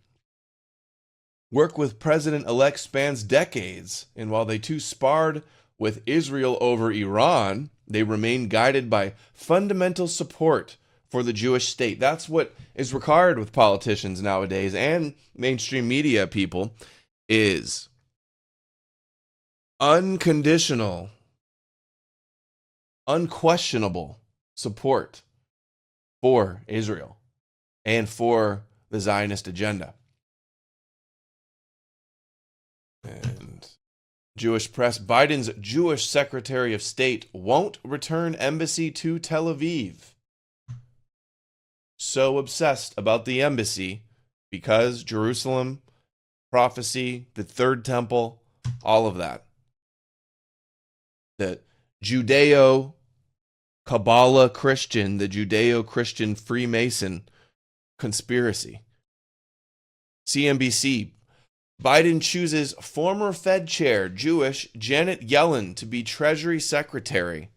A: work with President-elect spans decades, and while they too sparred with Israel over Iran, they remain guided by fundamental support for the Jewish state. That's what is required with politicians nowadays and mainstream media people, is unconditional, unquestionable support for Israel and for the Zionist agenda. And Jewish press, Biden's Jewish Secretary of State won't return embassy to Tel Aviv. So obsessed about the embassy because Jerusalem, prophecy, the third temple, all of that. The Judeo-Kabbalah Christian, the Judeo-Christian Freemason conspiracy. CNBC, Biden chooses former Fed chair, Jewish Janet Yellen, to be Treasury Secretary.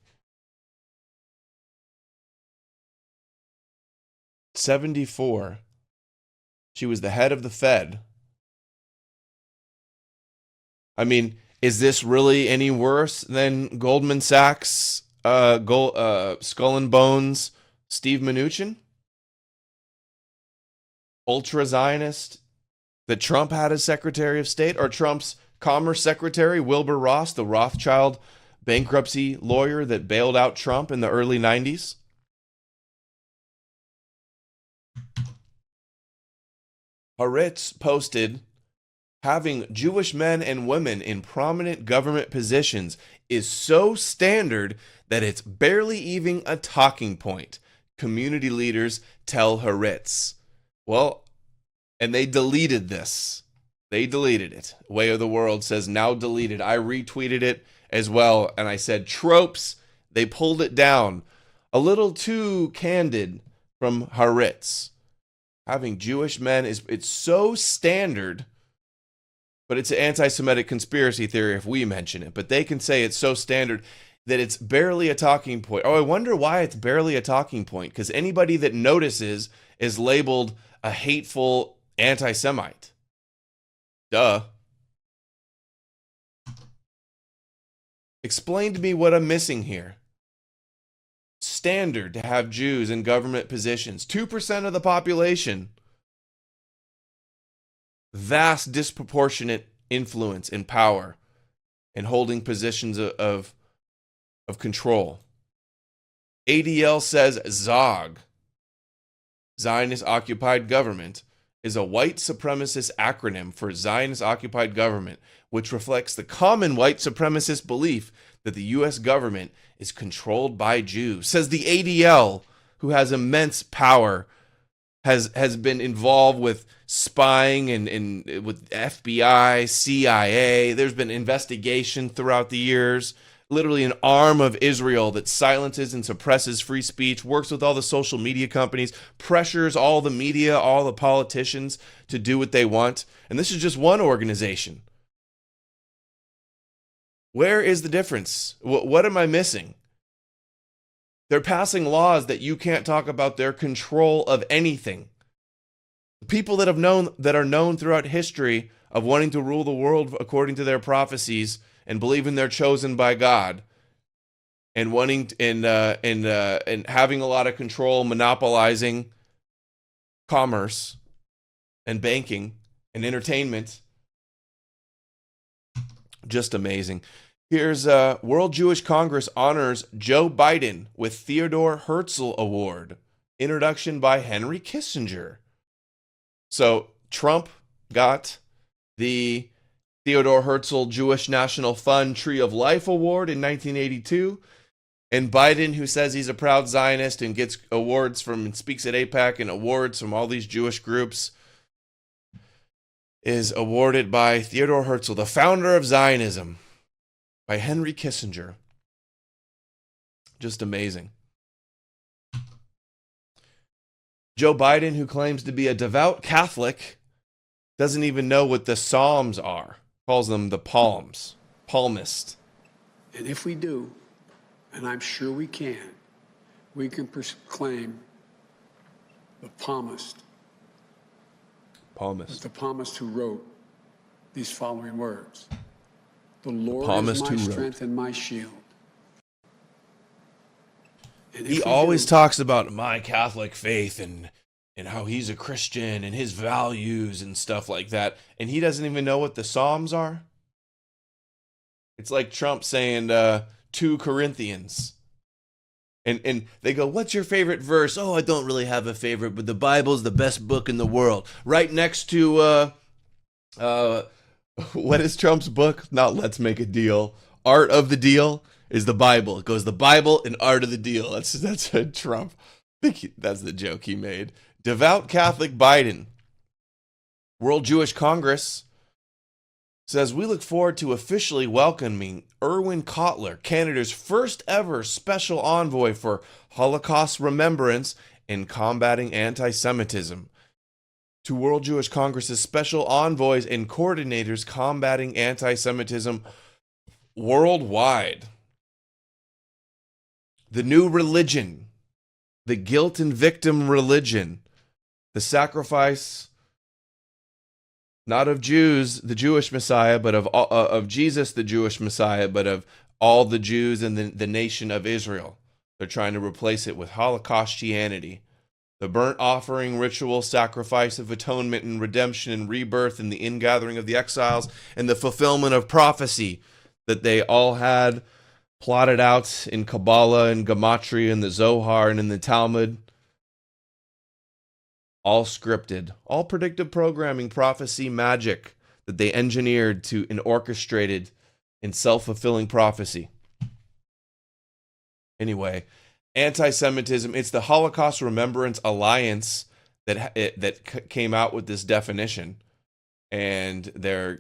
A: 74. She was the head of the Fed. I mean, is this really any worse than Goldman Sachs, Skull and Bones, Steve Mnuchin? Ultra-Zionist that Trump had as Secretary of State, or Trump's Commerce Secretary, Wilbur Ross, the Rothschild bankruptcy lawyer that bailed out Trump in the early 90s? Haaretz posted, having Jewish men and women in prominent government positions is so standard that it's barely even a talking point. Community leaders tell Haaretz. Well, and they deleted this. They deleted it. Way of the World says now deleted. I retweeted it as well, and I said tropes. They pulled it down. A little too candid from Haaretz. Having Jewish men it's so standard, but it's an anti-Semitic conspiracy theory if we mention it. But they can say it's so standard that it's barely a talking point. Oh, I wonder why it's barely a talking point. Because anybody that notices is labeled a hateful anti-Semite. Duh. Explain to me what I'm missing here. Standard to have Jews in government positions. 2% of the population. Vast disproportionate influence and power and holding positions of control. ADL says ZOG, Zionist Occupied Government, is a white supremacist acronym for Zionist Occupied Government, which reflects the common white supremacist belief that the U.S. government is controlled by Jews. Says the ADL, who has immense power, has been involved with spying and with FBI, CIA. There's been investigation throughout the years. Literally an arm of Israel that silences and suppresses free speech, works with all the social media companies, pressures all the media, all the politicians to do what they want. And this is just one organization. Where is the difference? What am I missing? They're passing laws that you can't talk about their control of anything. People that are known throughout history of wanting to rule the world according to their prophecies and believing they're chosen by God, and wanting and having a lot of control, monopolizing commerce and banking and entertainment. Just amazing. Here's World Jewish Congress honors Joe Biden with Theodore Herzl Award. Introduction by Henry Kissinger. So Trump got the Theodore Herzl Jewish National Fund Tree of Life Award in 1982. And Biden, who says he's a proud Zionist and gets awards from and speaks at AIPAC and awards from all these Jewish groups, is awarded by Theodore Herzl, the founder of Zionism, by Henry Kissinger. Just amazing. Joe Biden, who claims to be a devout Catholic, doesn't even know what the Psalms are. Calls them the Palms. Palmist.
K: And if we do, and I'm sure we can proclaim the palmist.
A: Palmist.
K: The palmist who wrote these following words. The Lord is my strength and my shield. And
A: he always talks about my Catholic faith and how he's a Christian and his values and stuff like that. And he doesn't even know what the Psalms are. It's like Trump saying 2 Corinthians. And they go, what's your favorite verse? Oh, I don't really have a favorite, but the Bible's the best book in the world. Right next to, what is Trump's book? Not Let's Make a Deal. Art of the Deal is the Bible. It goes the Bible and Art of the Deal. That's Trump. I think that's the joke he made. Devout Catholic Biden. World Jewish Congress says, we look forward to officially welcoming Erwin Kotler, Canada's first ever special envoy for Holocaust remembrance and combating anti-Semitism, to World Jewish Congress's special envoys and coordinators combating anti-Semitism worldwide. The new religion, the guilt and victim religion, the sacrifice not of Jews, the Jewish Messiah, but of Jesus, the Jewish Messiah, but of all the Jews and the nation of Israel. They're trying to replace it with Holocaustianity. The burnt offering, ritual, sacrifice of atonement and redemption and rebirth and the ingathering of the exiles and the fulfillment of prophecy that they all had plotted out in Kabbalah and Gematria and the Zohar and in the Talmud. All scripted, all predictive programming, prophecy, magic that they engineered to and orchestrated in self-fulfilling prophecy. Anyway, anti-Semitism, it's the Holocaust Remembrance Alliance that came out with this definition. And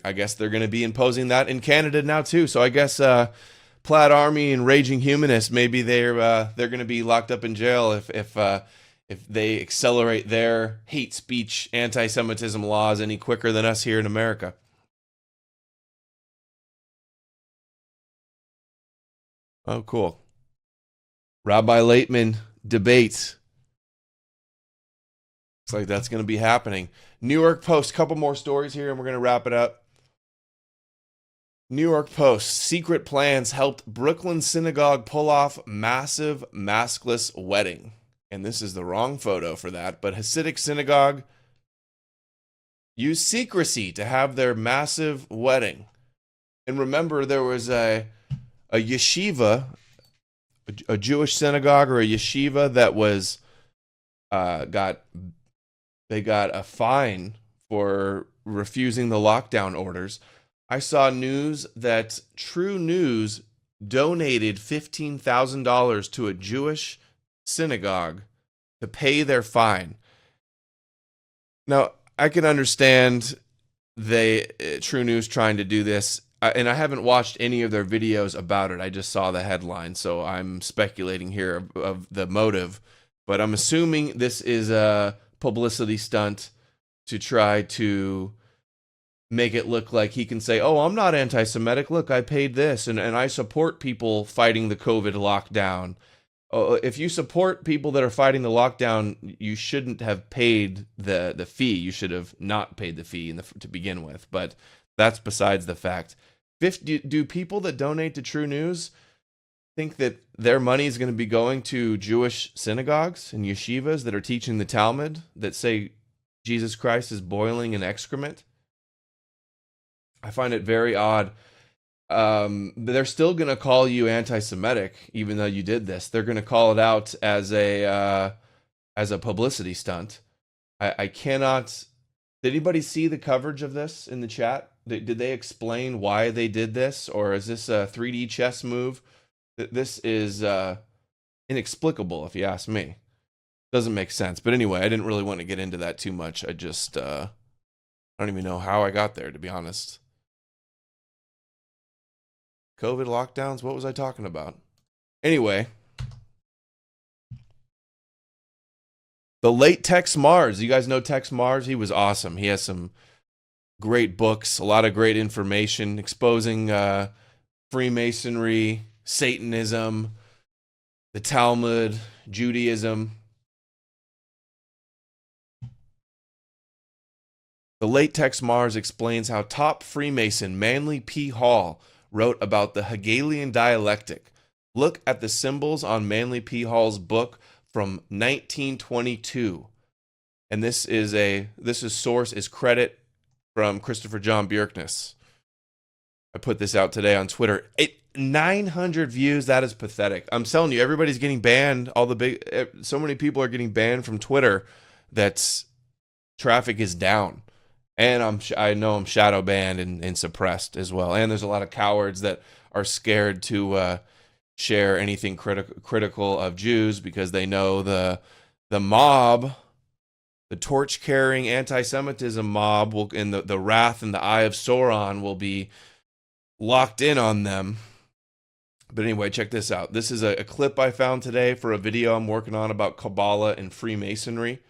A: I guess they're going to be imposing that in Canada now too. So I guess Plaid Army and Raging Humanists, maybe they're going to be locked up in jail if they accelerate their hate speech, anti-Semitism laws any quicker than us here in America. Oh, cool. Rabbi Laitman debate. Looks like that's going to be happening. New York Post, couple more stories here and we're going to wrap it up. New York Post, secret plans helped Brooklyn synagogue pull off massive maskless wedding. And this is the wrong photo for that, but Hasidic synagogue used secrecy to have their massive wedding. And remember, there was a yeshiva, a Jewish synagogue or a yeshiva that was got a fine for refusing the lockdown orders. I saw news that True News donated $15,000 to a Jewish synagogue to pay their fine. Now, I can understand True News trying to do this, and I haven't watched any of their videos about it. I just saw the headline, so I'm speculating here of the motive. But I'm assuming this is a publicity stunt to try to make it look like he can say, oh, I'm not anti-Semitic. Look, I paid this, and I support people fighting the COVID lockdown. If you support people that are fighting the lockdown, you shouldn't have paid the fee. You should have not paid the fee to begin with. But that's besides the fact. Do people that donate to True News think that their money is going to be going to Jewish synagogues and yeshivas that are teaching the Talmud that say Jesus Christ is boiling in excrement? I find it very odd. They're still going to call you anti-Semitic, even though you did this. They're going to call it out as a publicity stunt. I cannot. Did anybody see the coverage of this in the chat? Did they explain why they did this, or is this a 3D chess move? This is inexplicable, if you ask me. Doesn't make sense. But anyway, I didn't really want to get into that too much. I just, I don't even know how I got there, to be honest. COVID lockdowns? What was I talking about? Anyway. The late Tex Mars. You guys know Tex Mars? He was awesome. He has some great books, a lot of great information exposing Freemasonry, Satanism, the Talmud, Judaism. The late Tex Mars explains how top Freemason Manly P. Hall wrote about the Hegelian dialectic. Look at the symbols on Manly P. Hall's book from 1922. And this source is credit from Christopher John Bjerknes. I put this out today on Twitter. 900 views, that is pathetic. I'm telling you, everybody's getting banned. So many people are getting banned from Twitter that traffic is down. And I know I'm shadow banned and suppressed as well. And there's a lot of cowards that are scared to share anything critical of Jews because they know the mob, the torch-carrying anti-Semitism mob, and the wrath and the eye of Sauron will be locked in on them. But anyway, check this out. This is a clip I found today for a video I'm working on about Kabbalah and Freemasonry.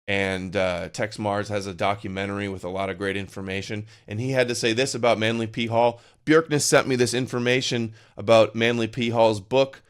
A: And Tex Mars has a documentary with a lot of great information. And he had to say this about Manly P. Hall. Bjerknes sent me this information about Manly P. Hall's book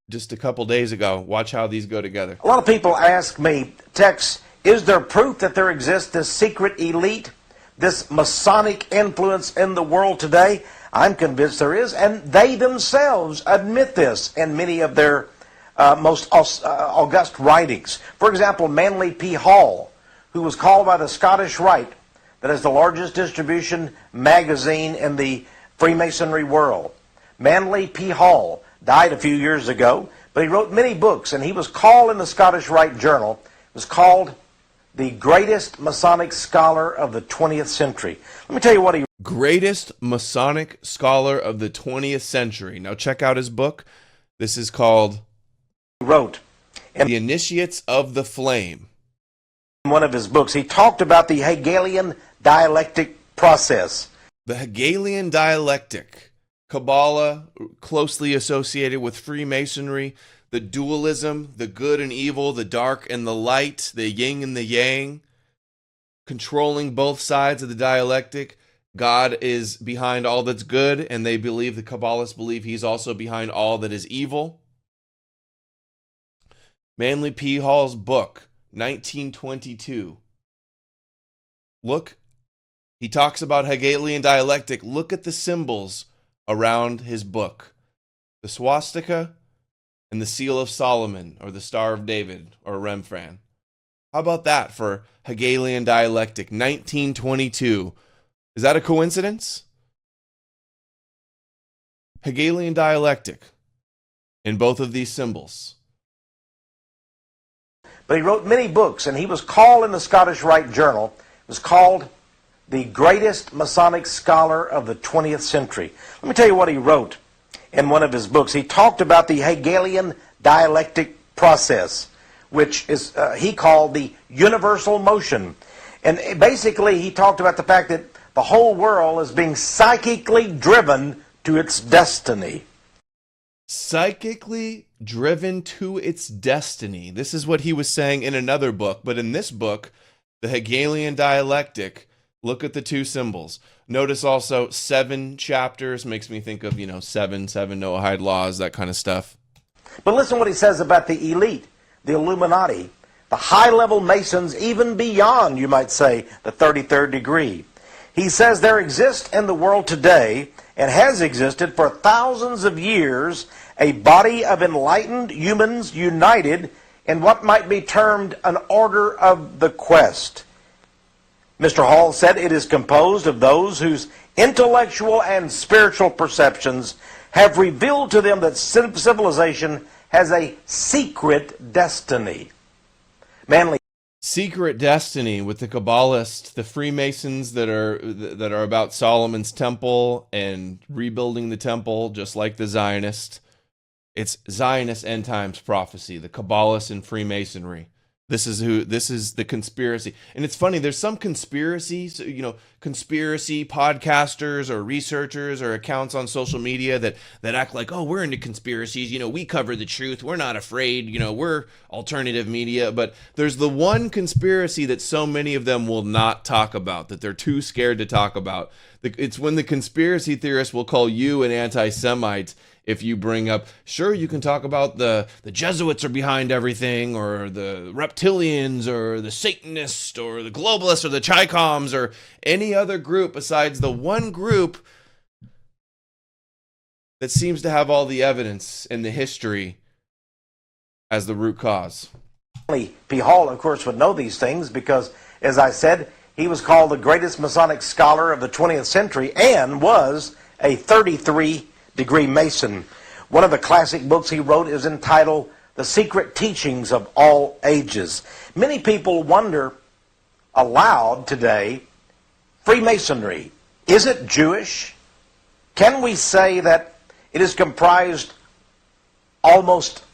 A: just a couple days ago. Watch how these go together.
L: A lot of people ask me, Tex, is there proof that there exists this secret elite, this Masonic influence in the world today? I'm convinced there is, and they themselves admit this in many of their most august writings. For example, Manly P. Hall, who was called by the Scottish Rite, that is the largest distribution magazine in the Freemasonry world. Manly P. Hall died a few years ago, but he wrote many books, and he was called in the Scottish Rite Journal, it was called the greatest Masonic scholar of the 20th century. Let me tell you what he...
A: Greatest Masonic scholar of the 20th century. Now check out his book. This is called...
L: wrote
A: The Initiates of the Flame.
L: In one of his books, he talked about the Hegelian dialectic process.
A: The Hegelian dialectic. Kabbalah, closely associated with Freemasonry, the dualism, the good and evil, the dark and the light, the yin and the yang, controlling both sides of the dialectic. God is behind all that's good, and the Kabbalists believe he's also behind all that is evil. Manly P. Hall's book, 1922. Look, he talks about Hegelian dialectic. Look at the symbols around his book. The swastika and the seal of Solomon, or the Star of David, or Rembrandt. How about that for Hegelian dialectic, 1922? Is that a coincidence? Hegelian dialectic in both of these symbols.
L: But he wrote many books, and he was called in the Scottish Rite Journal, it was called the greatest Masonic scholar of the 20th century. Let me tell you what he wrote in one of his books. He talked about the Hegelian dialectic process, which is he called the universal motion. And basically he talked about the fact that the whole world is being psychically driven to its destiny.
A: Psychically driven to its destiny. This is what he was saying in another book. But in this book, the Hegelian dialectic, look at the two symbols. Notice also 7 chapters. Makes me think of, seven Noahide laws, that kind of stuff.
L: But listen what he says about the elite, the Illuminati, the high-level Masons, even beyond, you might say, the 33rd degree. He says there exists in the world today, and has existed for thousands of years, a body of enlightened humans united in what might be termed an order of the quest. Mr. Hall said it is composed of those whose intellectual and spiritual perceptions have revealed to them that civilization has a secret destiny. Manly
A: secret destiny with the Kabbalists, the Freemasons that are about Solomon's temple and rebuilding the temple, just like the Zionists. It's Zionist end times prophecy, the Kabbalists and Freemasonry. This is the conspiracy. And it's funny, there's some conspiracy podcasters or researchers or accounts on social media that act like, oh, we're into conspiracies. We cover the truth. We're not afraid. We're alternative media. But there's the one conspiracy that so many of them will not talk about, that they're too scared to talk about. It's when the conspiracy theorists will call you an anti-Semite if you bring up, sure, you can talk about the Jesuits are behind everything, or the reptilians, or the Satanists, or the globalists, or the Chi-Coms, or any other group besides the one group that seems to have all the evidence and the history as the root cause.
L: P. Hall, of course, would know these things because, as I said, he was called the greatest Masonic scholar of the 20th century and was a 33-degree Mason. One of the classic books he wrote is entitled The Secret Teachings of All Ages. Many people wonder aloud today, Freemasonry, is it Jewish? Can we say that it is comprised almost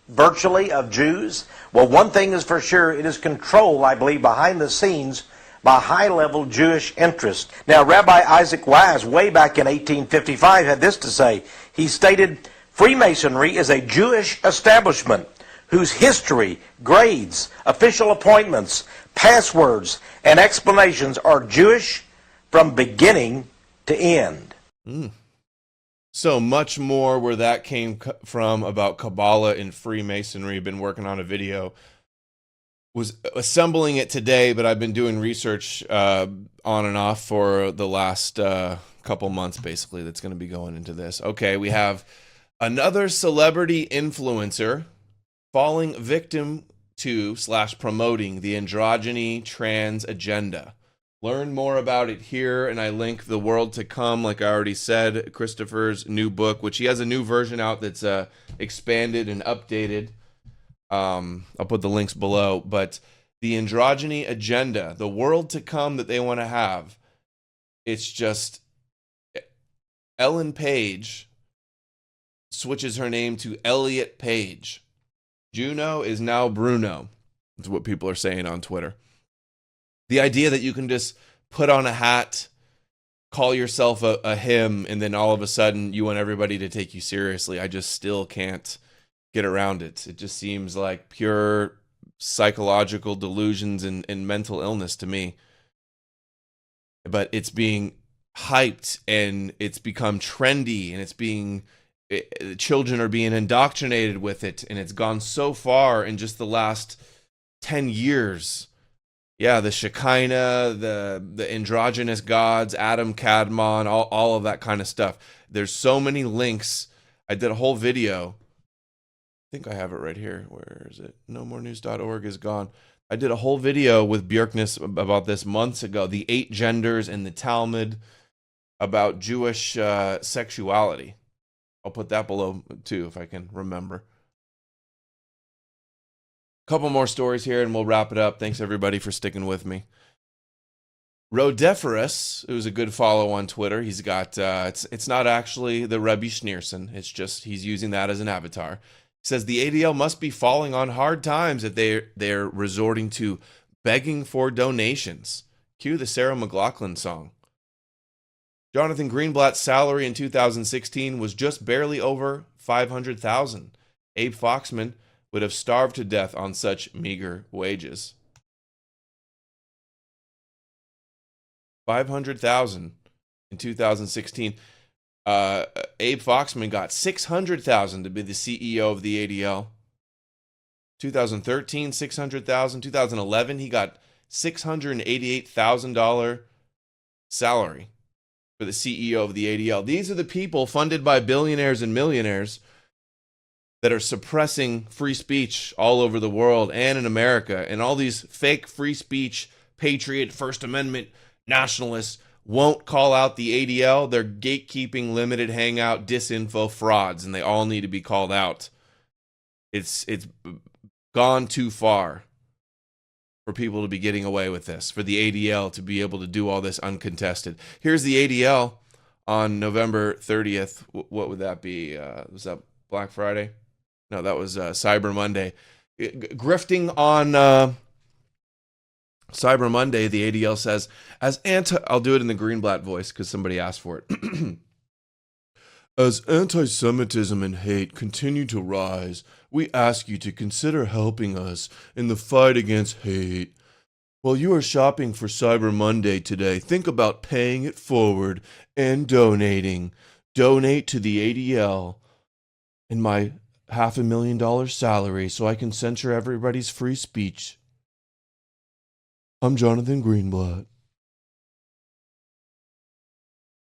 L: virtually of Jews? Well, one thing is for sure, it is controlled, I believe, behind the scenes by high-level Jewish interest. Now, Rabbi Isaac Wise, way back in 1855, had this to say. He stated, Freemasonry is a Jewish establishment whose history, grades, official appointments, passwords, and explanations are Jewish from beginning to end.
A: So much more where that came from about Kabbalah and Freemasonry. Been working on a video. Was assembling it today, but I've been doing research on and off for the last couple months, basically, that's going to be going into this. Okay, we have another celebrity influencer falling victim to / promoting the androgyny trans agenda. Learn more about it here, and I link The World to Come, like I already said, Christopher's new book, which he has a new version out that's expanded and updated. I'll put the links below, but the androgyny agenda, the world to come that they want to have, it's just Ellen Page switches her name to Elliot Page. Juno is now Bruno. That's what people are saying on Twitter. The idea that you can just put on a hat, call yourself a him, and then all of a sudden you want everybody to take you seriously, I just still can't get around it. It just seems like pure psychological delusions and mental illness to me. But it's being hyped and it's become trendy and children are being indoctrinated with it, and it's gone so far in just the last 10 years. Yeah, the Shekinah, the androgynous gods, Adam Kadmon, all of that kind of stuff. There's so many links. I did a whole video. I think I have it right here. Where is it? knowmorenews.org is gone. I did a whole video with Björkness about this months ago. The 8 genders in the Talmud, about Jewish sexuality. I'll put that below too if I can remember. Couple more stories here and we'll wrap it up. Thanks everybody for sticking with me. Rodeferus, who's a good follow on Twitter, he's got it's not actually the Rebbe Schneerson, it's just he's using that as an avatar. He says the ADL must be falling on hard times that they're resorting to begging for donations. Cue the Sarah McLachlan song. Jonathan Greenblatt's salary in 2016 was just barely over $500,000. Abe Foxman would have starved to death on such meager wages. $500,000 in 2016. Abe Foxman got $600,000 to be the CEO of the ADL. 2013, $600,000. 2011, he got $688,000 salary for the CEO of the ADL. These are the people funded by billionaires and millionaires that are suppressing free speech all over the world and in America. And all these fake free speech, patriot, First Amendment nationalists won't call out the ADL. They're gatekeeping, limited hangout, disinfo frauds, and they all need to be called out. It's gone too far for people to be getting away with this, for the ADL to be able to do all this uncontested. Here's the ADL on November 30th. What would that be? Was that Black Friday? No, that was Cyber Monday. Grifting on Cyber Monday, the ADL says, I'll do it in the Greenblatt voice because somebody asked for it. As anti-Semitism and hate continue to rise, we ask you to consider helping us in the fight against hate. While you are shopping for Cyber Monday today, think about paying it forward and donating. Donate to the ADL in my $500,000 salary so I can censor everybody's free speech. I'm Jonathan Greenblatt.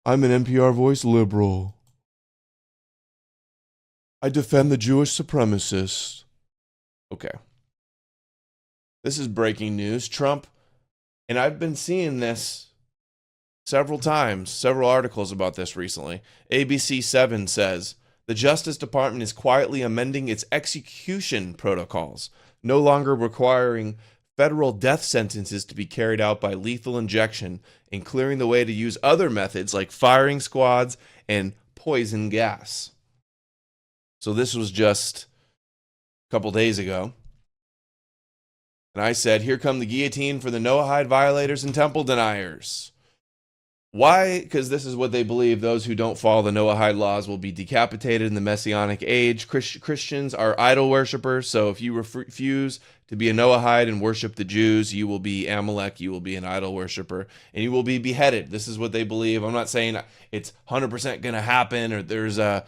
A: I'm an NPR Voice liberal. I defend the Jewish supremacists. Okay. This is breaking news. Trump, and I've been seeing this several times, several articles about this recently. ABC 7 says, the Justice Department is quietly amending its execution protocols, no longer requiring federal death sentences to be carried out by lethal injection and clearing the way to use other methods like firing squads and poison gas. So this was just a couple days ago. And I said, here come the guillotine for the Noahide violators and temple deniers. Why? Because this is what they believe. Those who don't follow the Noahide laws will be decapitated in the Messianic age. Christians are idol worshippers, so if you refuse to be a Noahide and worship the Jews, you will be Amalek, you will be an idol worshiper, and you will be beheaded. This is what they believe. I'm not saying it's 100% going to happen, or there's a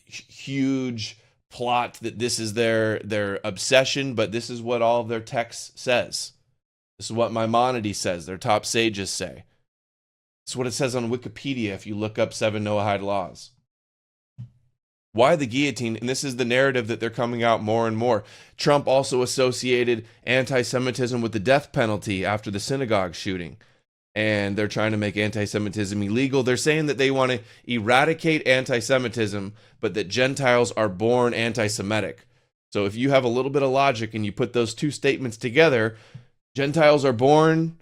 A: huge plot that this is their obsession, but this is what all of their text says. This is what Maimonides says, their top sages say. It's what it says on Wikipedia if you look up 7 Noahide laws. Why the guillotine? And this is the narrative that they're coming out more and more. Trump also associated anti-Semitism with the death penalty after the synagogue shooting. And they're trying to make anti-Semitism illegal. They're saying that they want to eradicate anti-Semitism, but that Gentiles are born anti-Semitic. So if you have a little bit of logic and you put those two statements together, Gentiles are born,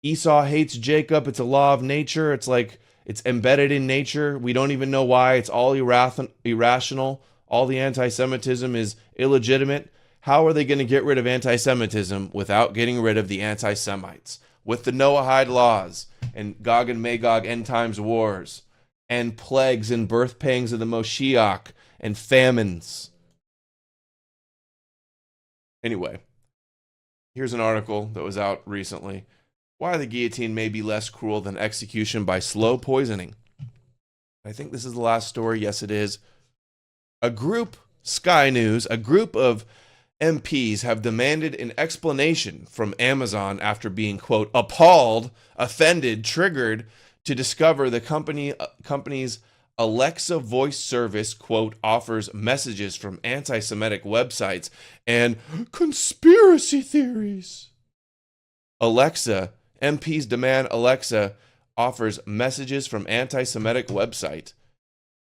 A: Esau hates Jacob, it's a law of nature, it's like it's embedded in nature, we don't even know why, it's all irrational, all the anti-Semitism is illegitimate. How are they going to get rid of anti-Semitism without getting rid of the anti-Semites? With the Noahide laws and Gog and Magog end times wars and plagues and birth pangs of the Moshiach and famines. Anyway, here's an article that was out recently. Why the guillotine may be less cruel than execution by slow poisoning. I think this is the last story. Yes, it is. Sky News, a group of MPs have demanded an explanation from Amazon after being, quote, appalled, offended, triggered to discover the company's Alexa voice service, quote, offers messages from anti-Semitic websites and conspiracy theories. MPs demand Alexa offers messages from anti-Semitic website.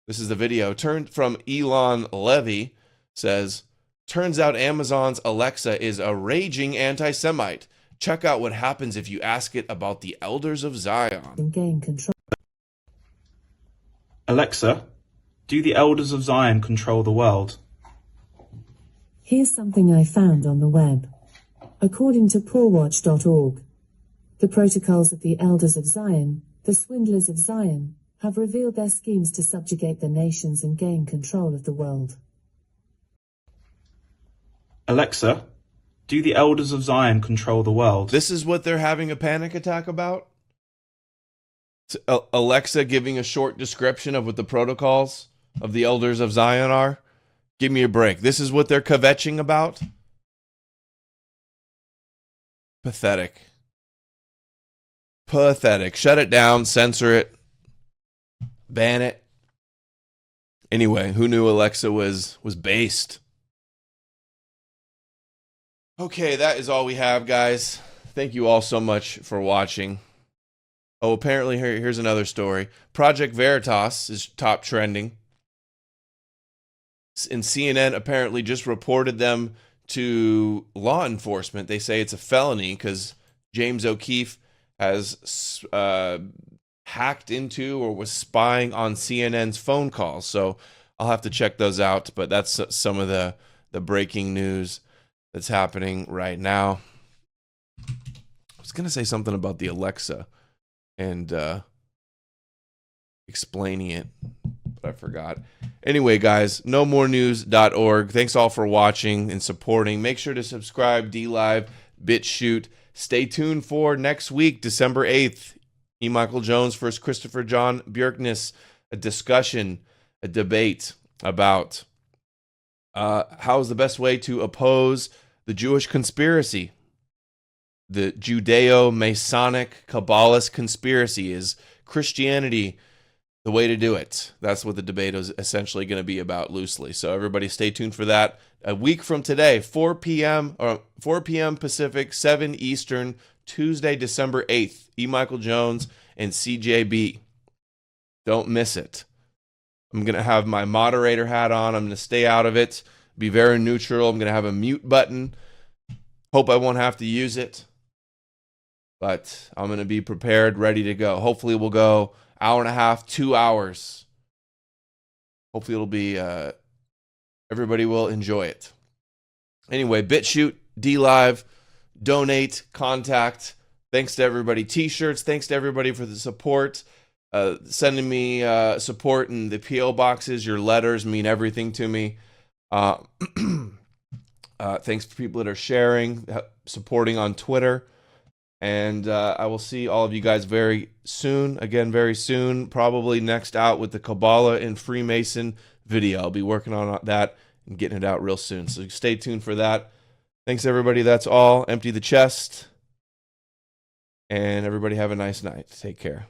A: This is the video. Turned from Elon Levy, says, turns out Amazon's Alexa is a raging anti-Semite. Check out what happens if you ask it about the elders of Zion.
M: Gain control.
N: Alexa, do the elders of Zion control the world?
M: Here's something I found on the web. According to poorwatch.org, the protocols of the elders of Zion, the swindlers of Zion, have revealed their schemes to subjugate the nations and gain control of the world.
N: Alexa, do the elders of Zion control the world?
A: This is what they're having a panic attack about? Alexa giving a short description of what the protocols of the elders of Zion are? Give me a break. This is what they're kvetching about? Pathetic. Pathetic. Shut it down, censor it, ban it. Anyway, who knew Alexa was based? Okay, that is all we have, guys. Thank you all so much for watching. Oh, apparently here's another story. Project Veritas is top trending. And CNN apparently just reported them to law enforcement. They say it's a felony because James O'Keefe has hacked into or was spying on CNN's phone calls. So I'll have to check those out. But that's some of the breaking news that's happening right now. I was going to say something about the Alexa and explaining it, but I forgot. Anyway, guys, knowmorenews.org. Thanks all for watching and supporting. Make sure to subscribe, DLive, BitChute. Stay tuned for next week, December 8th. E. Michael Jones versus Christopher John Bjerknes. A discussion, a debate about how is the best way to oppose the Jewish conspiracy. The Judeo-Masonic Kabbalist conspiracy. Is Christianity the way to do it? That's what the debate is essentially going to be about loosely. So everybody stay tuned for that. A week from today, 4 p.m. Pacific, 7 Eastern, Tuesday, December 8th. E. Michael Jones and CJB. Don't miss it. I'm going to have my moderator hat on. I'm going to stay out of it. Be very neutral. I'm going to have a mute button. Hope I won't have to use it. But I'm going to be prepared, ready to go. Hopefully we'll go hour and a half, 2 hours. Hopefully it'll be, everybody will enjoy it. Anyway, BitChute, DLive, donate, contact. Thanks to everybody. T-shirts, thanks to everybody for the support. Sending me support in the P.O. boxes. Your letters mean everything to me. Thanks to people that are sharing, supporting on Twitter. And I will see all of you guys very soon. Again, very soon. Probably next out with the Kabbalah and Freemason video. I'll be working on that and getting it out real soon. So stay tuned for that. Thanks, everybody. That's all. Empty the chest. And everybody have a nice night. Take care.